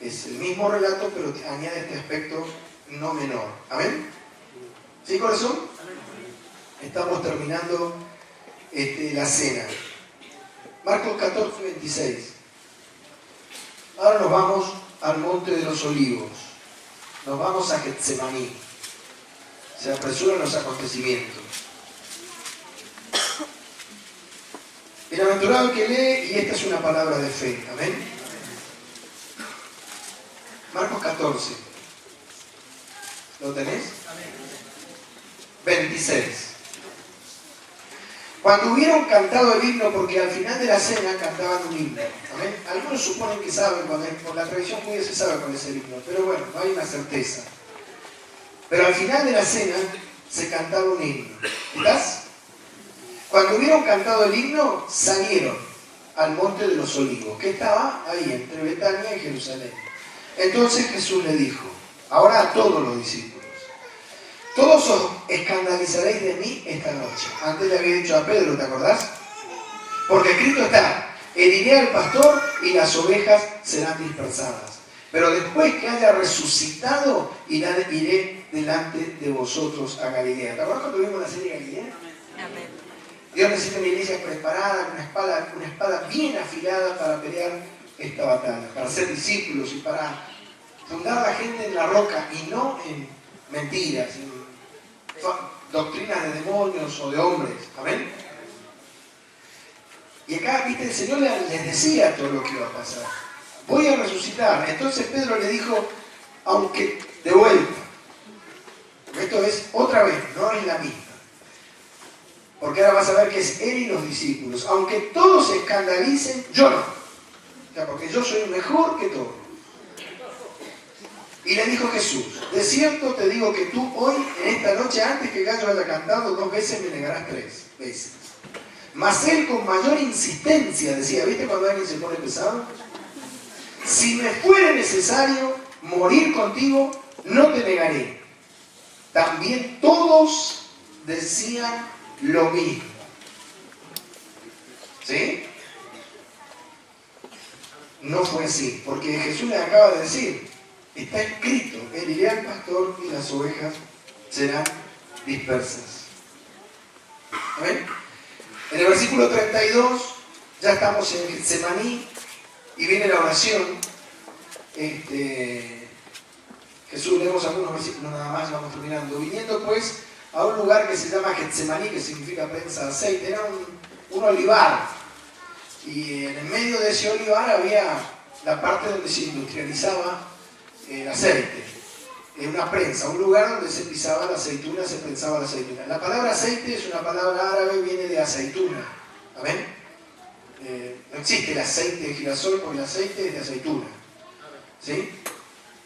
Es el mismo relato, pero añade este aspecto no menor. ¿Amén? ¿Sí, corazón? Estamos terminando la cena. Marcos 14, 26. Ahora nos vamos al Monte de los Olivos. Nos vamos a Getsemaní. Se apresuran los acontecimientos. Bienaventurado el que lee, y esta es una palabra de fe. Amén. Marcos 14. ¿Lo tenés? 26. Cuando hubieron cantado el himno, porque al final de la cena cantaban un himno. ¿Amén? Algunos suponen que saben, por la tradición judía se sabe cuál es el himno, pero bueno, no hay una certeza. Pero al final de la cena se cantaba un himno. ¿Estás? Cuando hubieron cantado el himno, salieron al Monte de los Olivos, que estaba ahí entre Betania y Jerusalén. Entonces Jesús le dijo, ahora a todos los discípulos, todos os escandalizaréis de mí esta noche. Antes le había dicho a Pedro, ¿te acordás? Porque escrito está, heriré al pastor y las ovejas serán dispersadas. Pero después que haya resucitado, iré delante de vosotros a Galilea. ¿Te acordás cuando vimos la serie Galilea? Amén. Dios necesita una iglesia preparada, una espada bien afilada para pelear esta batalla, para ser discípulos y para fundar a la gente en la roca y no en mentiras, en doctrinas de demonios o de hombres. Amén. Y acá, viste, el Señor les decía todo lo que iba a pasar. Voy a resucitar. Entonces Pedro le dijo, aunque de vuelta, porque esto es otra vez, no es la misma. Porque ahora vas a ver que es él y los discípulos. Aunque todos se escandalicen, yo no. O sea, porque yo soy mejor que todos. Y le dijo Jesús, de cierto te digo que tú hoy, en esta noche, antes que el gallo haya cantado, 2 veces me negarás 3 veces. Mas él con mayor insistencia decía, ¿viste cuando alguien se pone pesado? Si me fuere necesario morir contigo, no te negaré. También todos decían lo mismo. ¿Sí? No fue así, porque Jesús les acaba de decir, está escrito, heriré al pastor y las ovejas serán dispersas. ¿Amén? En el versículo 32, ya estamos en Getsemaní y viene la oración. Jesús, leemos algunos versículos nada más, vamos terminando. Viniendo pues a un lugar que se llama Getsemaní, que significa prensa de aceite, era un olivar. Y en el medio de ese olivar había la parte donde se industrializaba el aceite. Una prensa, un lugar donde se pisaba la aceituna, se prensaba la aceituna. La palabra aceite es una palabra árabe, viene de aceituna. ¿Amén? No existe el aceite de girasol, porque el aceite es de aceituna. ¿Sí?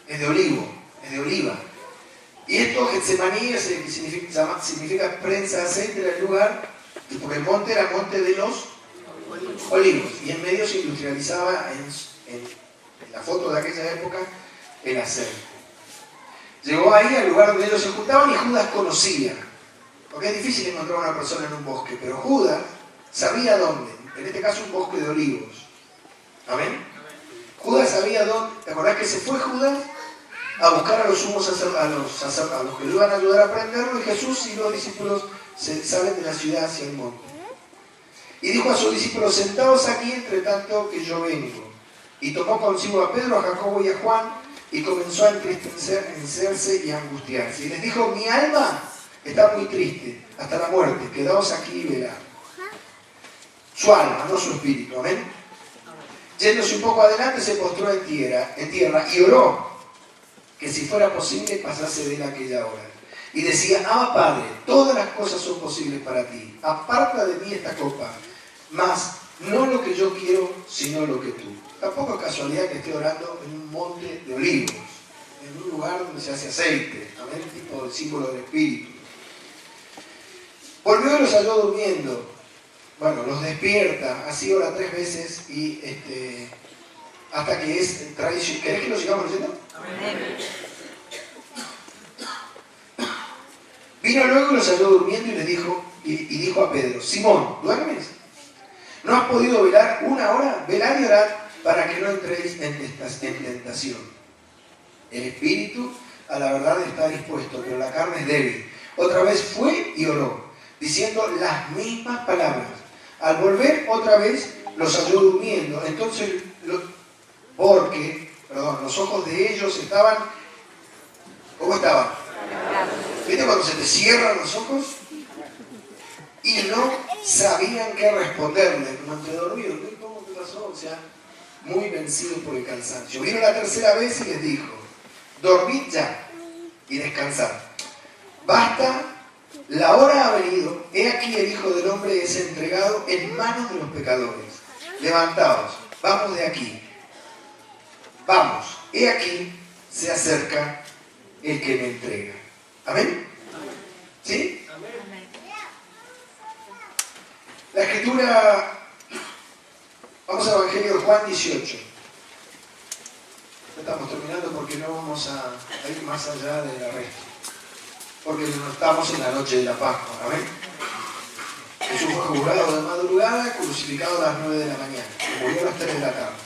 Es de olivo, es de oliva. Y esto, Getsemaní, significa prensa de aceite, era el lugar, porque el monte era el monte de los olivos. Y en medio se industrializaba, en la foto de aquella época, el aceite. Llegó ahí al lugar donde ellos se juntaban y Judas conocía. Porque es difícil encontrar a una persona en un bosque, pero Judas sabía dónde. En este caso un bosque de olivos. ¿Amén? Judas sabía dónde. ¿Te acordás que se fue Judas a buscar a los sumos sacerdotes, a los que le iban a ayudar a prenderlo? Y Jesús y los discípulos salen de la ciudad hacia el monte. Y dijo a sus discípulos, sentaos aquí entre tanto que yo vengo. Y tomó consigo a Pedro, a Jacobo y a Juan, y comenzó a entristecerse y a angustiarse. Y les dijo, mi alma está muy triste, hasta la muerte, quedaos aquí y velad. Su alma, no su espíritu, amén. Yéndose un poco adelante, se postró en tierra y oró, que si fuera posible pasase de él aquella hora. y decía: Abba Padre, todas las cosas son posibles para ti, aparta de mí esta copa, mas no lo que yo quiero, sino lo que tú. Tampoco es casualidad que esté orando en un monte de olivos, en un lugar donde se hace aceite, amén, tipo el símbolo del Espíritu. Volvió y los halló durmiendo. Bueno, los despierta, así ora 3 veces y hasta que es traición. ¿Querés que lo sigamos leyendo? Amén. Vino luego y los halló durmiendo y les dijo, y dijo a Pedro: Simón, ¿duermes? ¿No has podido velar 1 hora? Velad y orad para que no entréis en tentación. El espíritu a la verdad está dispuesto, pero la carne es débil. Otra vez fue y oró, diciendo las mismas palabras. Al volver otra vez los halló durmiendo. Entonces, los ojos de ellos estaban, ¿cómo estaban? ¿Viste cuando se te cierran los ojos? Y no sabían qué responderle, como entre dormidos. ¿Cómo te pasó? O sea, muy vencidos por el cansancio. Vino la tercera vez y les dijo: dormid ya y descansad. Basta, la hora ha venido. He aquí el Hijo del Hombre es entregado en manos de los pecadores. Levantaos, vamos de aquí. Vamos, he aquí se acerca el que me entrega. ¿Amén? ¿Sí? La escritura, vamos al Evangelio de Juan 18. Estamos terminando porque no vamos a ir más allá del resto. Porque no estamos en la noche de la Pascua. ¿Amén? Jesús fue juzgado de madrugada, crucificado a las 9 de la mañana. Murió a las 3 de la tarde.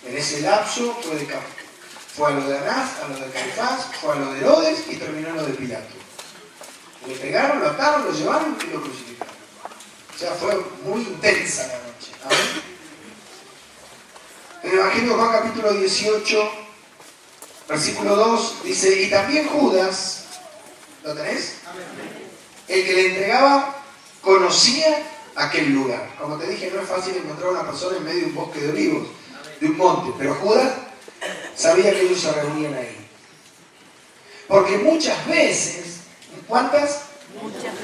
En ese lapso fue a lo de Anás, a lo de Caifás, fue a lo de Herodes y terminó en lo de Pilato. Lo pegaron, lo ataron, lo llevaron y lo crucificaron. O sea, fue muy intensa la noche. ¿Amén? En el Evangelio de Juan capítulo 18, versículo 2, dice: y también Judas, ¿lo tenés? El que le entregaba conocía aquel lugar. Como te dije, no es fácil encontrar a una persona en medio de un bosque de olivos, de un monte, pero Judas sabía que ellos se reunían ahí. Porque muchas veces, ¿cuántas?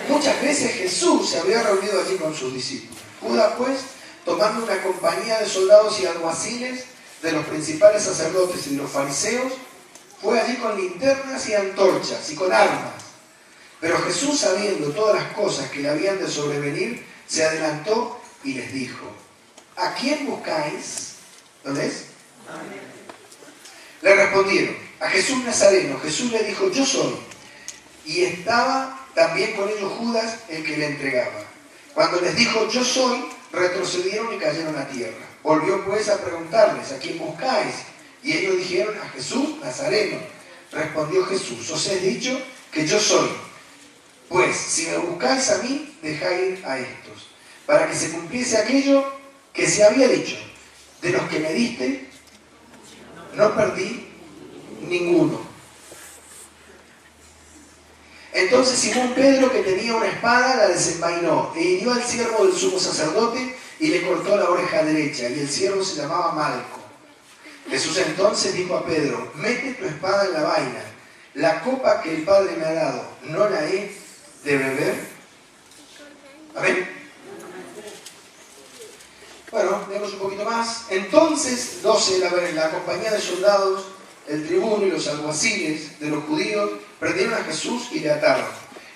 Muchas veces Jesús se había reunido allí con sus discípulos. Judas, pues, tomando una compañía de soldados y alguaciles, de los principales sacerdotes y de los fariseos, fue allí con linternas y antorchas y con armas. Pero Jesús, sabiendo todas las cosas que le habían de sobrevenir, se adelantó y les dijo: ¿a quién buscáis? ¿Dónde es? Le respondieron: a Jesús Nazareno. Jesús le dijo: yo soy. Y estaba también con ellos Judas, el que le entregaba. Cuando les dijo: yo soy, retrocedieron y cayeron a tierra. Volvió pues a preguntarles: ¿a quién buscáis? Y ellos dijeron: a Jesús Nazareno. Respondió Jesús: os he dicho que yo soy. Pues si me buscáis a mí, dejad ir a estos, para que se cumpliese aquello que se había dicho: de los que me diste, no perdí ninguno. Entonces Simón Pedro, que tenía una espada, la desenvainó e hirió al siervo del sumo sacerdote y le cortó la oreja derecha, y el siervo se llamaba Malco. Jesús entonces dijo a Pedro: mete tu espada en la vaina. La copa que el Padre me ha dado, ¿no la he de beber? Amén. Bueno, leemos un poquito más. Entonces 12, la compañía de soldados, el tribuno y los alguaciles de los judíos prendieron a Jesús y le ataron.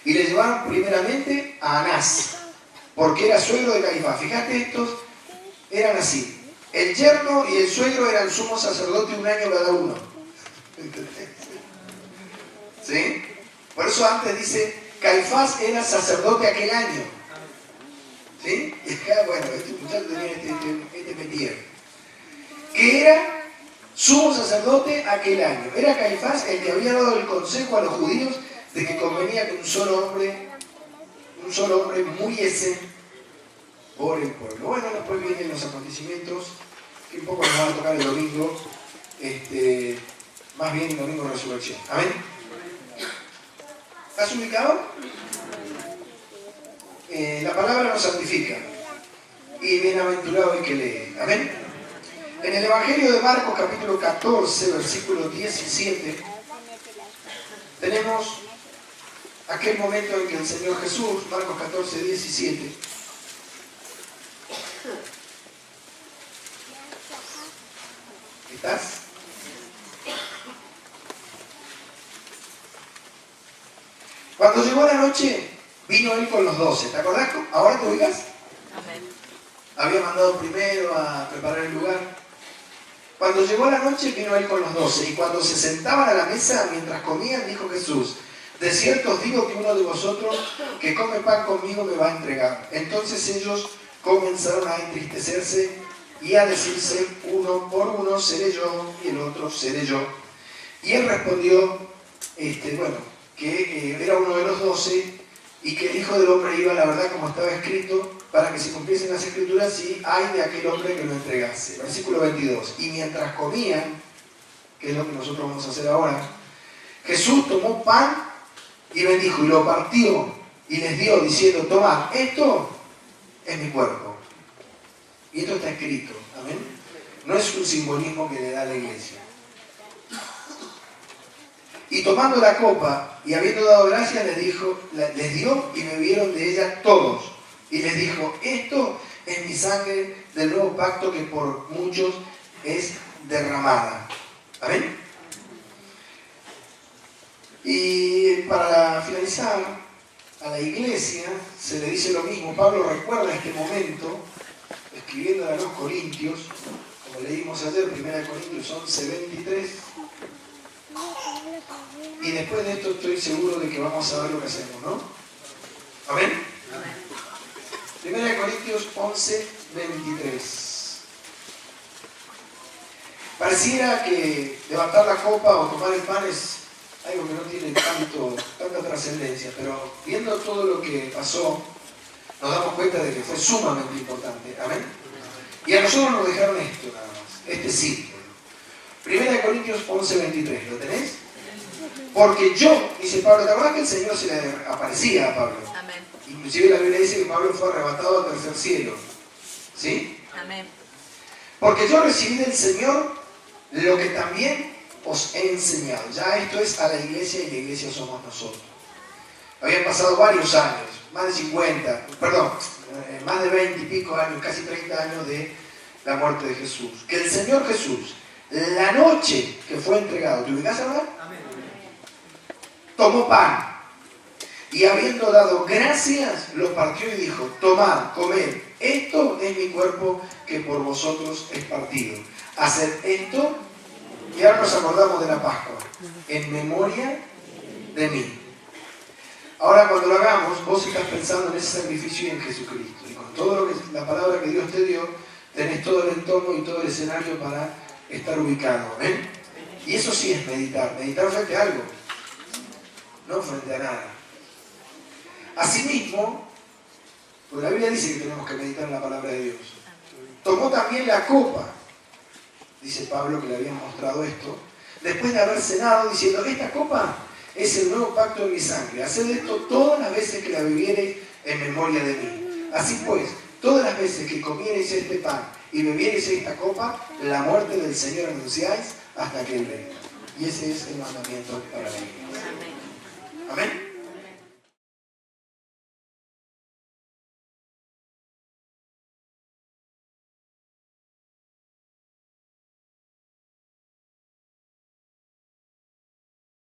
Y le llevaron primeramente a Anás, porque era suegro de Caifás. Fíjate, estos eran así. El yerno y el suegro eran sumos sacerdotes 1 año cada uno. ¿Sí? Por eso antes dice: Caifás era sacerdote aquel año. ¿Sí? Y acá, bueno, este muchacho tenía este metier. Que era sumo sacerdote aquel año. Era Caifás el que había dado el consejo a los judíos de que convenía que un solo hombre muriese por el pueblo. Bueno, después vienen los acontecimientos que un poco nos van a tocar el domingo, más bien el domingo de resurrección. Amén. ¿Estás ubicado? La palabra nos santifica y bienaventurado el que lee. Amén. En el Evangelio de Marcos capítulo 14 versículo 17 tenemos aquel momento en que el Señor Jesús, Marcos 14, 17, ¿estás? Cuando llegó la noche, vino él con los 12. ¿Te acordás? ¿Ahora te ubicas? Amén. Había mandado primero a preparar el lugar. Cuando llegó la noche, vino él con los 12. Y cuando se sentaban a la mesa, mientras comían, dijo Jesús: de cierto os digo que uno de vosotros que come pan conmigo me va a entregar. Entonces ellos comenzaron a entristecerse y a decirse uno por uno: seré yo, y el otro: seré yo. Y él respondió, que era uno de los 12 y que el Hijo del Hombre iba, la verdad, como estaba escrito, para que se cumpliesen las Escrituras, y ay de aquel hombre que lo entregase. Versículo 22. Y mientras comían, que es lo que nosotros vamos a hacer ahora, Jesús tomó pan y bendijo y lo partió y les dio, diciendo: tomad, esto es mi cuerpo. Y esto está escrito. Amén. No es un simbolismo que le da la iglesia. Y tomando la copa y habiendo dado gracias, les dio y bebieron de ella todos. Y les dijo: esto es mi sangre del nuevo pacto, que por muchos es derramada. ¿Amén? Y para finalizar, a la iglesia se le dice lo mismo. Pablo recuerda este momento, escribiendo a los Corintios, como leímos ayer, 1 Corintios 11, 23. Y después de esto estoy seguro de que vamos a ver lo que hacemos, ¿no? ¿Amén? 1 Corintios 11, 23. Pareciera que levantar la copa o tomar el pan es algo que no tiene tanta trascendencia, pero viendo todo lo que pasó, nos damos cuenta de que fue sumamente importante. ¿Amén? Y a nosotros nos dejaron esto nada más, este símbolo. 1 Corintios 11, 23. ¿Lo tenés? Porque yo, dice Pablo, ¿te acuerdas que el Señor se le aparecía a Pablo? Amén. Inclusive la Biblia dice que Pablo fue arrebatado al tercer cielo. ¿Sí? Amén. Porque yo recibí del Señor lo que también os he enseñado. Ya esto es a la iglesia, y la iglesia somos nosotros. Habían pasado varios años, más de 20 y pico años, casi 30 años de la muerte de Jesús. Que el Señor Jesús, la noche que fue entregado, ¿te ubicás ahora? Amén. Tomó pan y habiendo dado gracias, lo partió y dijo: tomad, comed, esto es mi cuerpo que por vosotros es partido. Haced esto, y ahora nos acordamos de la Pascua, en memoria de mí. Ahora, cuando lo hagamos, vos estás pensando en ese sacrificio y en Jesucristo. Y con todo lo que la palabra que Dios te dio, tenés todo el entorno y todo el escenario para estar ubicado. ¿Ven? Y eso sí es meditar. Meditar frente a algo, no frente a nada. Asimismo, porque la Biblia dice que tenemos que meditar en la palabra de Dios. Tomó también la copa, dice Pablo, que le habían mostrado esto, después de haber cenado, diciendo: esta copa es el nuevo pacto de mi sangre. Haced esto todas las veces que la bebiereis en memoria de mí. Así pues, todas las veces que comiereis este pan y bebiereis esta copa, la muerte del Señor anunciáis hasta que Él venga. Y ese es el mandamiento para la iglesia. Amén.